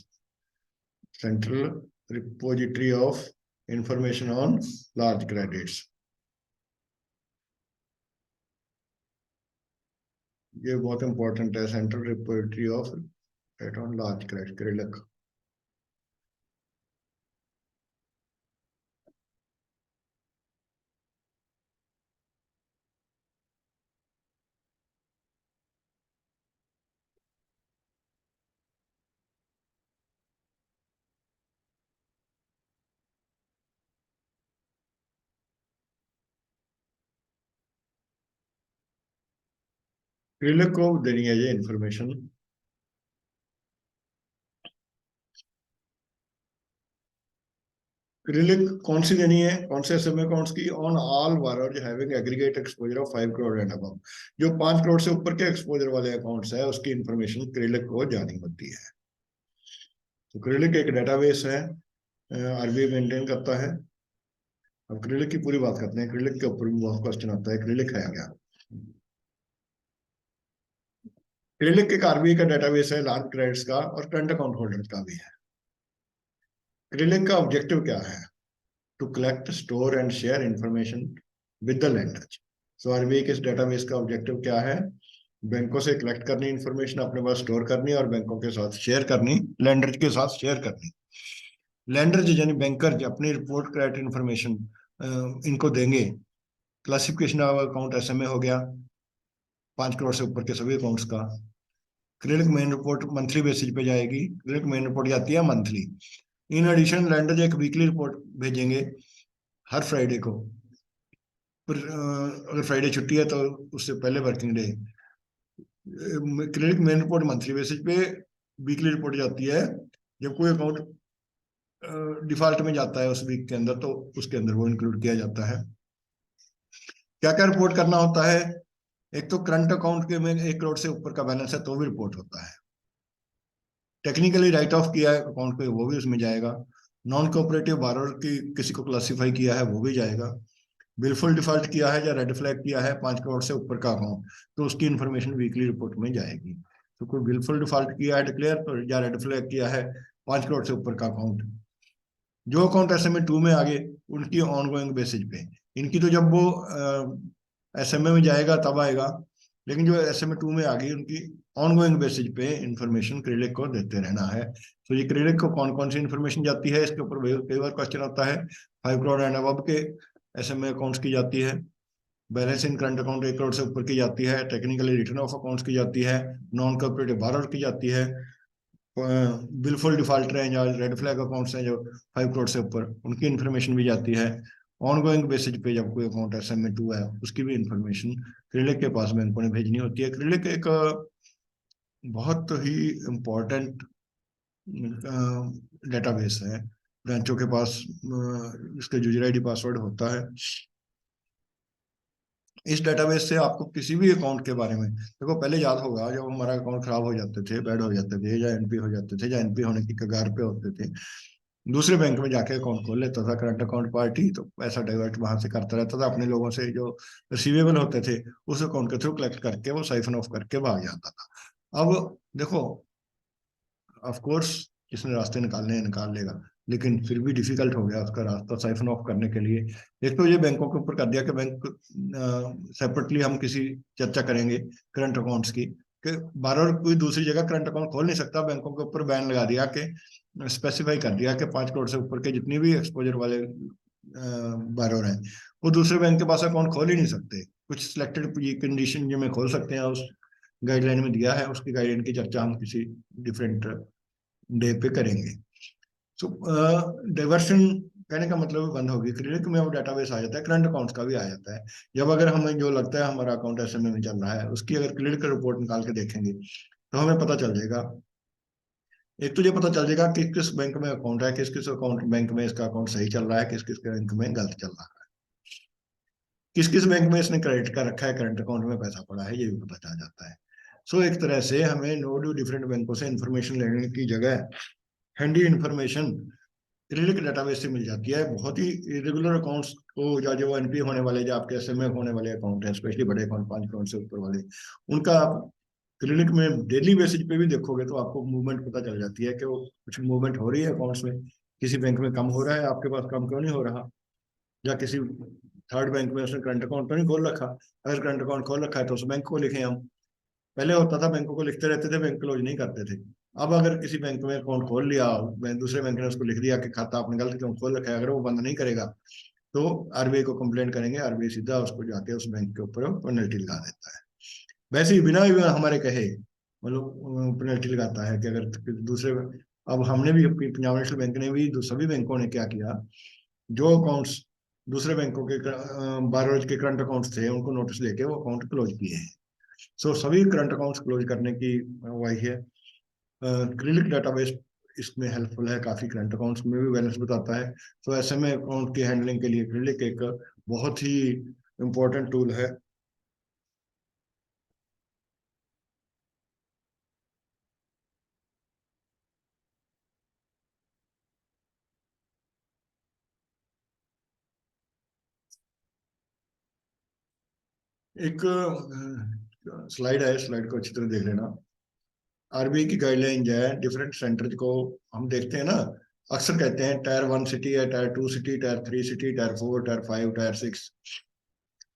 Central repository of information on large credits, ये बहुत इंपॉर्टेंट है। Central repository of data on large credit, क्रिलिक। क्रिलिक को देनी है ये इंफॉर्मेशन। क्रिलिक कौन सी देनी है, कौन से एसएमए अकाउंट्स की? On all borrowers having aggregate exposure of 5 crore and above. जो 5 करोड़ से ऊपर के एक्सपोजर वाले अकाउंट्स है उसकी इंफॉर्मेशन क्रिलिक को जानी होती है। तो क्रिलिक एक डेटाबेस है, आरबीआई मेंटेन करता है। अब क्रिलिक की पूरी बात करते हैं। क्रिलिक के ऊपर भी बहुत क्वेश्चन आता है, क्रिलिक है क्या? क्रिलिक एक आरबीआई का डेटाबेस है लार्ज क्रेडिट्स का और करंट अकाउंट होल्डर्स का भी है। क्रिलिक का ऑब्जेक्टिव क्या है? To collect, store and share information with the lenders. सो आरबीआई के इस डेटाबेस का ऑब्जेक्टिव क्या है? बैंकों से कलेक्ट करनी इंफॉर्मेशन, अपने पास स्टोर करनी और बैंकों के साथ शेयर करनी, लैंडर्स के साथ शेयर करनी। लैंडर्स यानी बैंकर अपनी रिपोर्ट क्रेडिट इंफॉर्मेशन इनको देंगे। क्लासिफिकेशन ऑफ अकाउंट एसएमए हो गया 5 करोड़ से ऊपर के सभी अकाउंट्स का। Credit main report monthly basis पे जाएगी। क्रेडिट मेन रिपोर्ट जाती है मंथली। इन एडिशन लैंडर्स एक वीकली रिपोर्ट भेजेंगे हर फ्राइडे को। पर अगर फ्राइडे छुट्टी है तो उससे पहले working day. Credit main report monthly basis पे, वीकली रिपोर्ट जाती है जब कोई अकाउंट डिफॉल्ट में जाता है उस वीक के अंदर, तो उसके अंदर वो इंक्लूड किया जाता है। क्या क्या रिपोर्ट करना होता है? एक तो करंट अकाउंट के में 1 करोड़ से ऊपर का बैलेंस है तो भी रिपोर्ट होता है। टेक्निकली राइट ऑफ किया है अकाउंट पे वो भी उसमें जाएगा। नॉन कोऑपरेटिव बारोर की किसी को क्लासिफाई किया है वो भी जाएगा। बिलफुल डिफॉल्ट किया है या रेड फ्लैग किया है 5 करोड़ से ऊपर का अकाउंट, तो उसकी इन्फॉर्मेशन वीकली रिपोर्ट में जाएगी। तो कोई बिलफुल डिफॉल्ट किया है डिक्लेयर तो, या रेड फ्लैग किया है 5 करोड़ से ऊपर का अकाउंट, जो अकाउंट एसएमए 2 में आगे उनकी ऑनगोइंग बेसिस पे। इनकी तो जब वो एसएमए में जाएगा तब आएगा, लेकिन जो एसएमए 2 में आ गई उनकी ऑनगोइंग बेसिस पे इंफॉर्मेशन क्रेडिट को देते रहना है। तो ये क्रेडिट को कौन कौन सी इंफॉर्मेशन जाती है इसके ऊपर कई बार क्वेश्चन आता है। 5 करोड़ एंड अबव के एसएमए अकाउंट्स की जाती है। बैलेंस इन करंट अकाउंट 1 करोड़ से ऊपर की जाती है। टेक्निकली रिटर्न ऑफ अकाउंट्स की जाती है। नॉन कॉर्पोरेटिव बारोर की जाती है। बिलफुल डिफॉल्टर हैं या रेड फ्लैग अकाउंट्स हैं जो 5 करोड़ से ऊपर, उनकी इन्फॉर्मेशन भी जाती है। ऑनगोइंग बेसिस पे जब कोई अकाउंट एसएमए 2 है उसकी भी इंफॉर्मेशन क्रिलिक के पास बैंकों ने भेजनी होती है। क्रिलिक एक बहुत ही इम्पोर्टेंट डेटाबेस है। ब्रांचों के पास इसका यूजर आईडी पासवर्ड होता है। इस डेटाबेस से आपको किसी भी अकाउंट के बारे में, देखो पहले याद होगा जब हमारा अकाउंट खराब हो जाते थे, बैड हो जाते थे, या एनपी हो जाते थे, या एनपी होने की कगार पे होते थे, दूसरे बैंक में जाके अकाउंट खोल लेता था करंट अकाउंट पार्टी, तो पैसा डाइवर्ट वहां से करता रहता था अपने लोगों से जो रिसीवेबल होते थे, उस अकाउंट के थ्रू कलेक्ट करके वो साइफन ऑफ करके भाग जाता था। अब देखो, ऑफ कोर्स जिसने रास्ते निकालने हैं निकाल लेगा, लेकिन फिर भी डिफिकल्ट हो गया उसका रास्ता साइफन ऑफ करने के लिए। एक तो ये बैंकों के ऊपर कर दिया कि बैंक सेपरेटली हम किसी चर्चा करेंगे करंट अकाउंट्स की, कि बार बार कोई दूसरी जगह करंट अकाउंट खोल नहीं सकता। बैंकों के ऊपर बैन लगा दिया कि स्पेसिफाई कर दिया कि 5 करोड़ से ऊपर के जितनी भी एक्सपोजर वाले बारोर हैं वो दूसरे बैंक के पास अकाउंट खोल ही नहीं सकते। कुछ सिलेक्टेड कंडीशन जो में खोल सकते हैं उस गाइडलाइन में दिया है, उसकी गाइडलाइन की चर्चा हम किसी डिफरेंट डे पे करेंगे। सो डाइवर्शन कहने का मतलब बंद होगी। क्रेडिट में वो डेटाबेस आ जाता है, करंट अकाउंट्स का भी आ जाता है। जब अगर हमें जो लगता है हमारा अकाउंट एसएमए में चल रहा है उसकी अगर क्रेडिट का रिपोर्ट निकाल के देखेंगे तो हमें पता चल जाएगा। एक तो ये पता चल जाएगा कि किस बैंक में अकाउंट है, किस किस अकाउंट बैंक में इसका अकाउंट सही चल रहा है, किस किस बैंक में गलत चल रहा है, किस किस बैंक में इसने क्रेडिट का रखा है, करंट अकाउंट में पैसा पड़ा है, ये भी पता चल जाता है। सो एक तरह से हमें नो ड्यू डिफरेंट बैंकों से इंफॉर्मेशन लेने की जगह हैंडी इंफॉर्मेशन क्रेडिट डेटाबेस से मिल जाती है। बहुत ही इरेगुलर अकाउंट्स को, जो एनपी होने वाले, जो आपके एसएमए होने वाले अकाउंट है, स्पेशली बड़े अकाउंट 5 करोड़ से ऊपर वाले, उनका आप क्लिनिक में डेली बेसिस पे भी देखोगे तो आपको मूवमेंट पता चल जाती है कि वो कुछ मूवमेंट हो रही है अकाउंट्स में। किसी बैंक में कम हो रहा है, आपके पास कम क्यों नहीं हो रहा? या किसी थर्ड बैंक में उसने करंट अकाउंट तो नहीं खोल रखा? अगर करंट अकाउंट खोल रखा है तो उस बैंक को लिखें हम। पहले होता था बैंकों को लिखते रहते थे, बैंक क्लोज नहीं करते थे। अब अगर किसी बैंक में अकाउंट खोल लिया, दूसरे बैंक ने उसको लिख दिया कि खाता आपने गलत अकाउंट खोल रखा है, अगर वो बंद नहीं करेगा तो आरबीआई को कंप्लेंट करेंगे, आरबीआई सीधा उसको जाके उस बैंक के ऊपर पेनल्टी लगा देता है। वैसे ही बिना भी हमारे कहे मतलब पेनल्टी लगाता है कि अगर दूसरे। अब हमने भी, पंजाब नेशनल बैंक ने भी, सभी बैंकों ने क्या किया, जो अकाउंट्स दूसरे बैंकों के बारोज के करंट अकाउंट्स थे उनको नोटिस लेके वो अकाउंट क्लोज किए हैं। सो सभी करंट अकाउंट्स क्लोज करने की वही है। क्रेडिट डेटाबेस इसमें हेल्पफुल है काफी, करंट अकाउंट्स में भी बैलेंस बताता है। तो एसएमए अकाउंट की हैंडलिंग के लिए क्रेडिट एक बहुत ही इम्पोर्टेंट टूल है। एक स्लाइड है, स्लाइड को अच्छी तरह देख लेना। आरबीआई की गाइडलाइन जो है डिफरेंट सेंटर को हम देखते हैं ना, अक्सर कहते हैं टायर 1 सिटी है, tyre 2 city, tyre 3 city, tyre 4, tyre 5, tyre 6।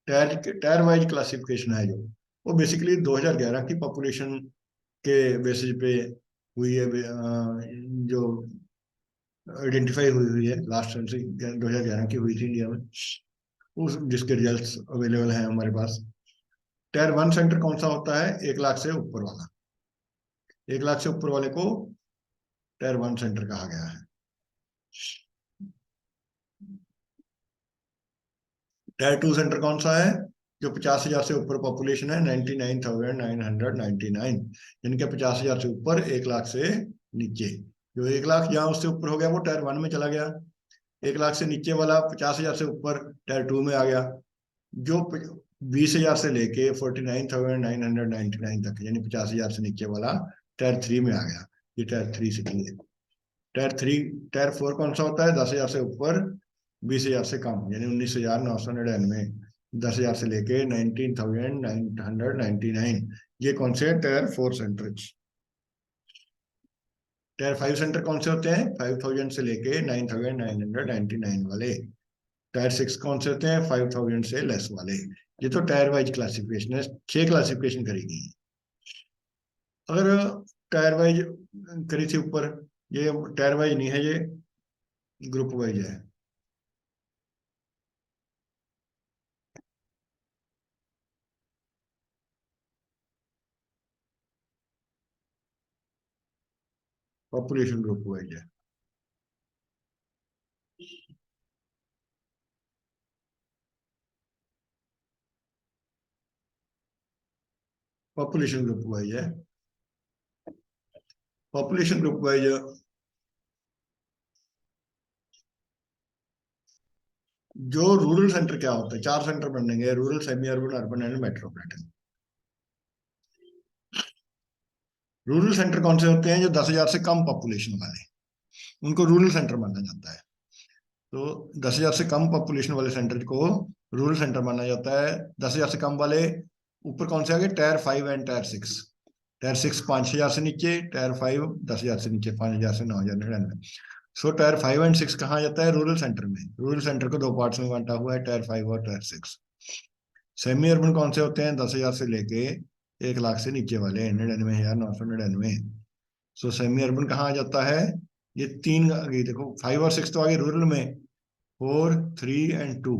Tyre tyre wise classification है जो, वो बेसिकली 2011 की पॉपुलेशन के बेसिस पे हुई है। जो आइडेंटिफाई हुई हुई है लास्ट टाइम से 2011 की हुई थी इंडिया में, उस जिसके रिजल्ट्स अवेलेबल हैं हमारे पास। टायर 1 सेंटर कौन सा होता है? 1 लाख से ऊपर वाला। 1 लाख से ऊपर वाले को टायर 1 सेंटर कहा गया है। टायर 2 सेंटर कौन सा है? जो 50,000 से ऊपर पॉपुलेशन है, 99,999, यानी कि 50,000 से ऊपर, 1 लाख से नीचे। जो 1 लाख जहाँ उससे ऊपर हो गया वो टायर 1 में चला गया। 1 लाख से नीचे वाला 50,000 से ऊपर टायर 2 में आ गया। जो 20,000 से लेके 49,999 तक, यानी 50,000 से नीचे वाला टायर 3 में आ गया। ये टायर 3 सिटी है। टायर 3, टायर 4 कौन सा होता है? 10,000 से ऊपर, 20,000 से कम, यानी 19,999। 10,000 से लेके 19,999, ये कौन से टायर 4 सेंटर। टायर 5 सेंटर कौन से होते हैं? 5,000 से लेके 9,999 वाले। टायर 6 कौन से होते हैं? 5,000 से लेस वाले। ये तो टायर वाइज क्लासिफिकेशन है, 6 क्लासिफिकेशन करी गई है। अगर टायर वाइज करी थी ऊपर, ये टायर वाइज नहीं है, ये ग्रुप वाइज है। पॉपुलेशन ग्रुप वाइज है। पॉपुलेशन ग्रुप वाइज है। पॉपुलेशन ग्रुप वाइज जो रूरल सेंटर क्या होता है? 4 सेंटर बनेंगे, rural, semi urban, urban and metropolitan. Rural centre कौन से होते हैं? जो 10,000 से कम पॉपुलेशन वाले, उनको रूरल सेंटर माना जाता है। तो 10,000 से कम पॉपुलेशन वाले सेंटर को रूरल सेंटर माना जाता है। 10,000 से कम वाले ऊपर कौन से आ गए? Tyre 5 and tyre 6। टायर 6 5,000 से नीचे, टायर 5 10,000 से नीचे, 5,000 से 9,099। सो टायर 5 एंड 6 कहाँ आ जाता है? रूरल सेंटर में। रूरल सेंटर को 2 पार्ट्स में बांटा हुआ है, टायर 5 और टायर 6। सेमी अर्बन कौन से होते हैं? 10,000 से लेके 1 लाख से नीचे वाले, 99,999। सो सेमी अर्बन कहाँ आ जाता है? ये तीन आ गई, देखो 5 और 6 तो आ गए रूरल में। 4, 3 एंड 2,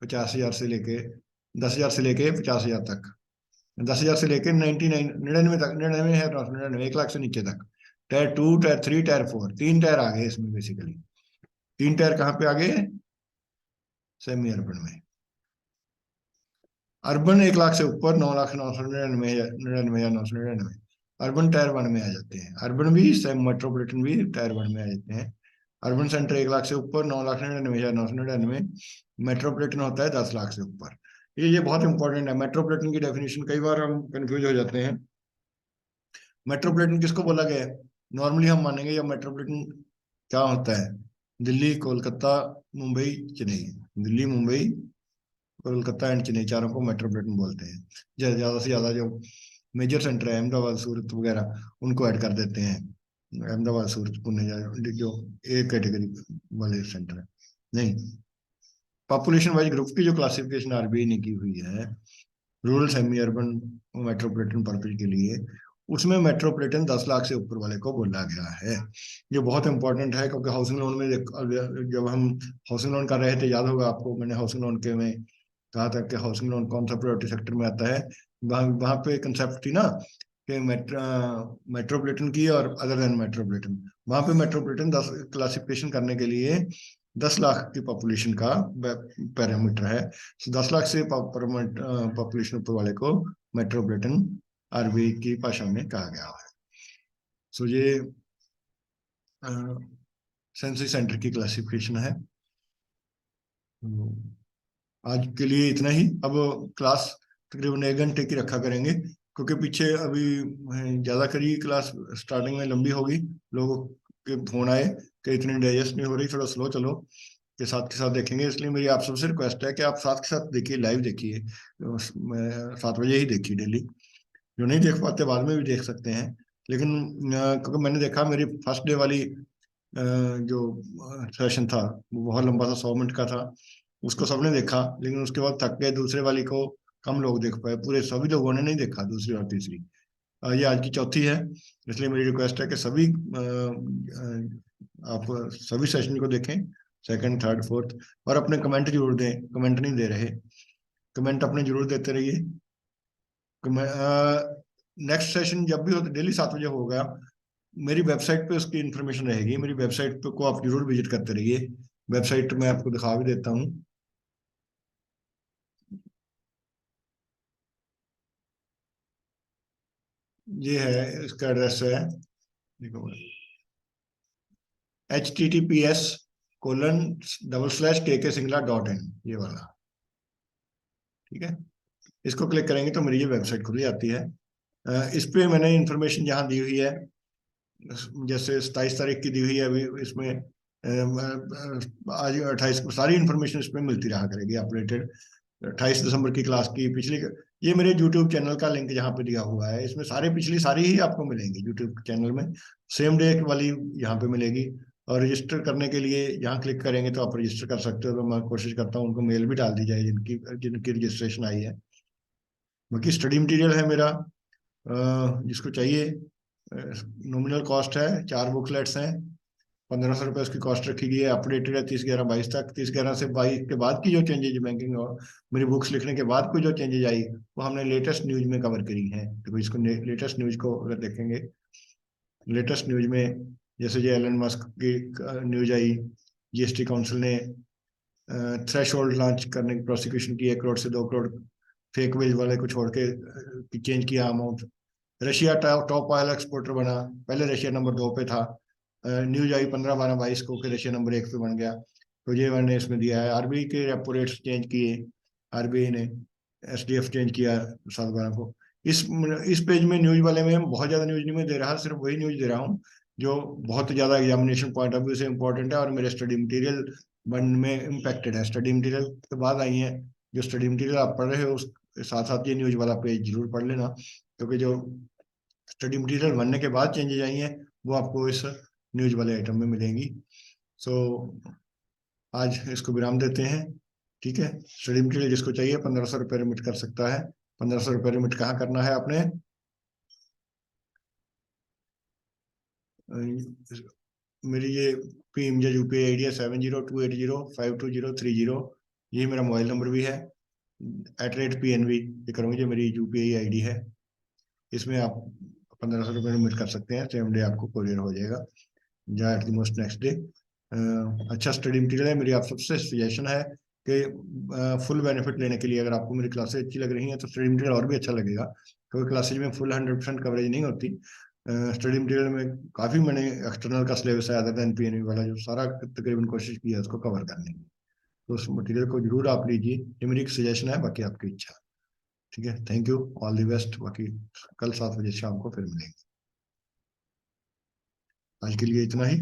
50,000 से लेके, 10,000 से लेके 50,000 तक, 10,000 से लेके 99, 99 तक, 99 है, 1 लाख से नीचे तक। टायर 2, टायर 3, टायर 4, 3 टायर आ गए इसमें बेसिकली। 3 टायर कहाँ पे आ गए? सेमी अर्बन में। अर्बन 1 लाख से ऊपर, 9,999, 99,999, अर्बन टायर 1 में आ जाते हैं। अर्बन भी, सेम मेट्रोपॉलिटन भी टायर 1 में आ जाते हैं। अर्बन सेंटर 1 लाख से ऊपर, 9,99,999। मेट्रोपॉलिटन होता है 10 लाख से ऊपर। ये बहुत इंपॉर्टेंट है। मेट्रोपॉलिटन की डेफिनेशन कई बार हम कंफ्यूज हो जाते हैं। मेट्रोपॉलिटन किसको बोला गया है? नॉर्मली हम मानेंगे या मेट्रोपॉलिटन क्या होता है, दिल्ली कोलकाता मुंबई चेन्नई, दिल्ली मुंबई कोलकाता एंड चेन्नई चारों को मेट्रोपॉलिटन बोलते हैं। ज़्यादा से ज़्यादा जो मेजर सेंटर है अहमदाबाद सूरत वगैरह उनको ऐड कर देते हैं, अहमदाबाद सूरत पुणे जो एक कैटेगरी वाले सेंटर है। नहीं, पॉपुलेशन वाइज ग्रुप की जो क्लासिफिकेशन आरबीआई ने की हुई है rural semi urban metropolitan purpose के लिए, उसमें मेट्रोपॉलिटन 10 लाख से ऊपर वाले को बोला गया है। ये बहुत इंपॉर्टेंट है क्योंकि हाउसिंग लोन में जब हम हाउसिंग लोन कर रहे थे, याद होगा आपको, मैंने हाउसिंग लोन के में कहा था कि हाउसिंग लोन कौन सा प्रायोरिटी सेक्टर में आता है। वहाँ वहाँ पे कंसेप्ट थी ना कि मेट्रोपॉलिटन की और अदर देन मेट्रोपॉलिटन। वहाँ पे मेट्रोपॉलिटन 10 क्लासिफिकेशन करने के लिए 10 लाख की पॉपुलेशन का पैरामीटर है। 10 लाख से पॉपुलेशन ऊपर वाले को मेट्रोपॉलिटन आरबीआई की भाषा में कहा गया है। सो ये सेंसस सेंटर की क्लासिफिकेशन है। आज के लिए इतना ही। अब क्लास तकरीबन 1 घंटे की रखा करेंगे क्योंकि पीछे अभी ज़्यादा करी क्लास स्टार्टिंग में लंबी होगी, लोगों के फोन आए कि इतनी डाइजेस्ट नहीं हो रही, थोड़ा स्लो चलो, के साथ देखेंगे। इसलिए मेरी आप सबसे रिक्वेस्ट है कि आप साथ के साथ देखिए, लाइव देखिए, 7 बजे ही देखिए डेली। जो नहीं देख पाते बाद में भी देख सकते हैं, लेकिन क्योंकि मैंने देखा मेरी फर्स्ट डे वाली जो सेशन था वो बहुत लंबा था, 100 मिनट का था, उसको सबने देखा, लेकिन उसके बाद थक गए, दूसरे वाली को कम लोग देख पाए, पूरे सभी लोगों ने नहीं देखा दूसरी और तीसरी। ये आज की चौथी है, इसलिए मेरी रिक्वेस्ट है कि सभी आप सभी सेशन को देखें, सेकंड थर्ड फोर्थ, और अपने कमेंट जरूर दें। कमेंट नहीं दे रहे, कमेंट अपने जरूर देते रहिए। नेक्स्ट सेशन जब भी हो डेली 7 बजे होगा, मेरी वेबसाइट पे उसकी इन्फॉर्मेशन रहेगी, मेरी वेबसाइट पे को आप जरूर विजिट करते रहिए। वेबसाइट मैं आपको दिखा भी देता हूँ। ये है, इसका एड्रेस है, देखो, https://kksiнгla.in, ये वाला, ठीक है। इसको क्लिक करेंगे तो मेरी ये वेबसाइट खुल जाती है। इस पे मैंने इंफॉर्मेशन जहाँ दी हुई है, जैसे 27 तारीख की दी हुई है अभी, इसमें आज 28 को सारी इंफॉर्मेशन इसमें मिलती रहा करेगी अपडेटेड। 28 दिसंबर की क्लास की पिछली, ये मेरे यूट्यूब चैनल का लिंक यहाँ पे दिया हुआ है, इसमें सारे पिछली सारी ही आपको मिलेंगी यूट्यूब चैनल में, सेम डे वाली यहाँ पे मिलेगी। और रजिस्टर करने के लिए यहाँ क्लिक करेंगे तो आप रजिस्टर कर सकते हो, तो मैं कोशिश करता हूँ उनको मेल भी डाल दी जाए जिनकी जिनकी रजिस्ट्रेशन आई है। बाकी स्टडी मटेरियल है मेरा, जिसको चाहिए, नॉमिनल कॉस्ट है, 4 बुकलेट्स हैं, 1500 रुपये उसकी कॉस्ट रखी गई है, अपडेटेड है 30/11/22 तक। 30/11 से 22 के बाद की जो चेंजेज बैंकिंग और मेरी बुक्स लिखने के बाद कोई जो चेंजेज आई वो हमने लेटेस्ट न्यूज में कवर करी है। तो इसको लेटेस्ट न्यूज को अगर देखेंगे, लेटेस्ट न्यूज में जैसे जो एलन मस्क की न्यूज आई, जीएसटी काउंसिल ने थ्रेश होल्ड लॉन्च करने की प्रोसिक्यूशन की, 1 करोड़ से 2 करोड़ फेक वेज वाले को छोड़ के चेंज किया amount. Russia top oil exporter बना, पहले रशिया नंबर 2 पे था। न्यूज आई 15/12/22 को कि रशिया नंबर 1 पे बन गया। तो ये मैंने इसमें दिया है। आरबीआई के रेपो रेट्स चेंज किए, आरबीआई ने एसडीएफ चेंज किया 7/12 को। इस पेज में न्यूज वाले में बहुत ज्यादा न्यूज नहीं मैं दे रहा, सिर्फ वही न्यूज दे रहा हूँ जो बहुत ज्यादा एग्जामिनेशन पॉइंट ऑफ व्यू से इंपॉर्टेंट है और मेरे स्टडी मटेरियल बन में इम्पैक्टेड है। स्टडी मटेरियल के बाद आई है, जो स्टडी मटेरियल आप पढ़ रहे हो उस साथ साथ ये न्यूज वाला पेज जरूर पढ़ लेना, क्योंकि जो स्टडी मटेरियल बनने के बाद चेंजेज आई हैं वो आपको इस न्यूज वाले आइटम में मिलेंगी। सो आज इसको विराम देते हैं, ठीक है। स्टडी मटेरियल जिसको चाहिए 1500 रुपये रिमिट कर सकता है। 1500 रुपये रिमिट कहाँ करना है आपने, मेरी ये पीएम या यूपीआई आई डी है 7028052030। ये मेरा मोबाइल नंबर भी है, @PNV ये करूँगी, जो मेरी यूपीआई आईडी है। इसमें आप 1500 रुपये रिमिट कर सकते हैं, सेम डे आपको कोरियर हो जाएगा या at the most next day. अच्छा स्टडी मटेरियल है, मेरी आप सबसे सजेशन है कि फुल बेनिफिट लेने के लिए अगर आपको मेरी क्लासेज अच्छी लग रही हैं तो स्टडी मटेरियल और भी अच्छा लगेगा, क्योंकि क्लासेज में फुल 100% कवरेज नहीं होती। स्टडी मटेरियल में काफ़ी मैंने एक्सटर्नल का सिलेबस है अदर देन पीएनबी वाला, जो सारा तकरीबन कोशिश की है उसको कवर करने की। तो उस मटेरियल को जरूर आप लीजिए, ये मेरी एक सजेशन है, बाकी आपकी इच्छा। ठीक है, thank you, all the best. बाकी कल 7 बजे शाम को फिर मिलेंगे। आज के लिए इतना ही।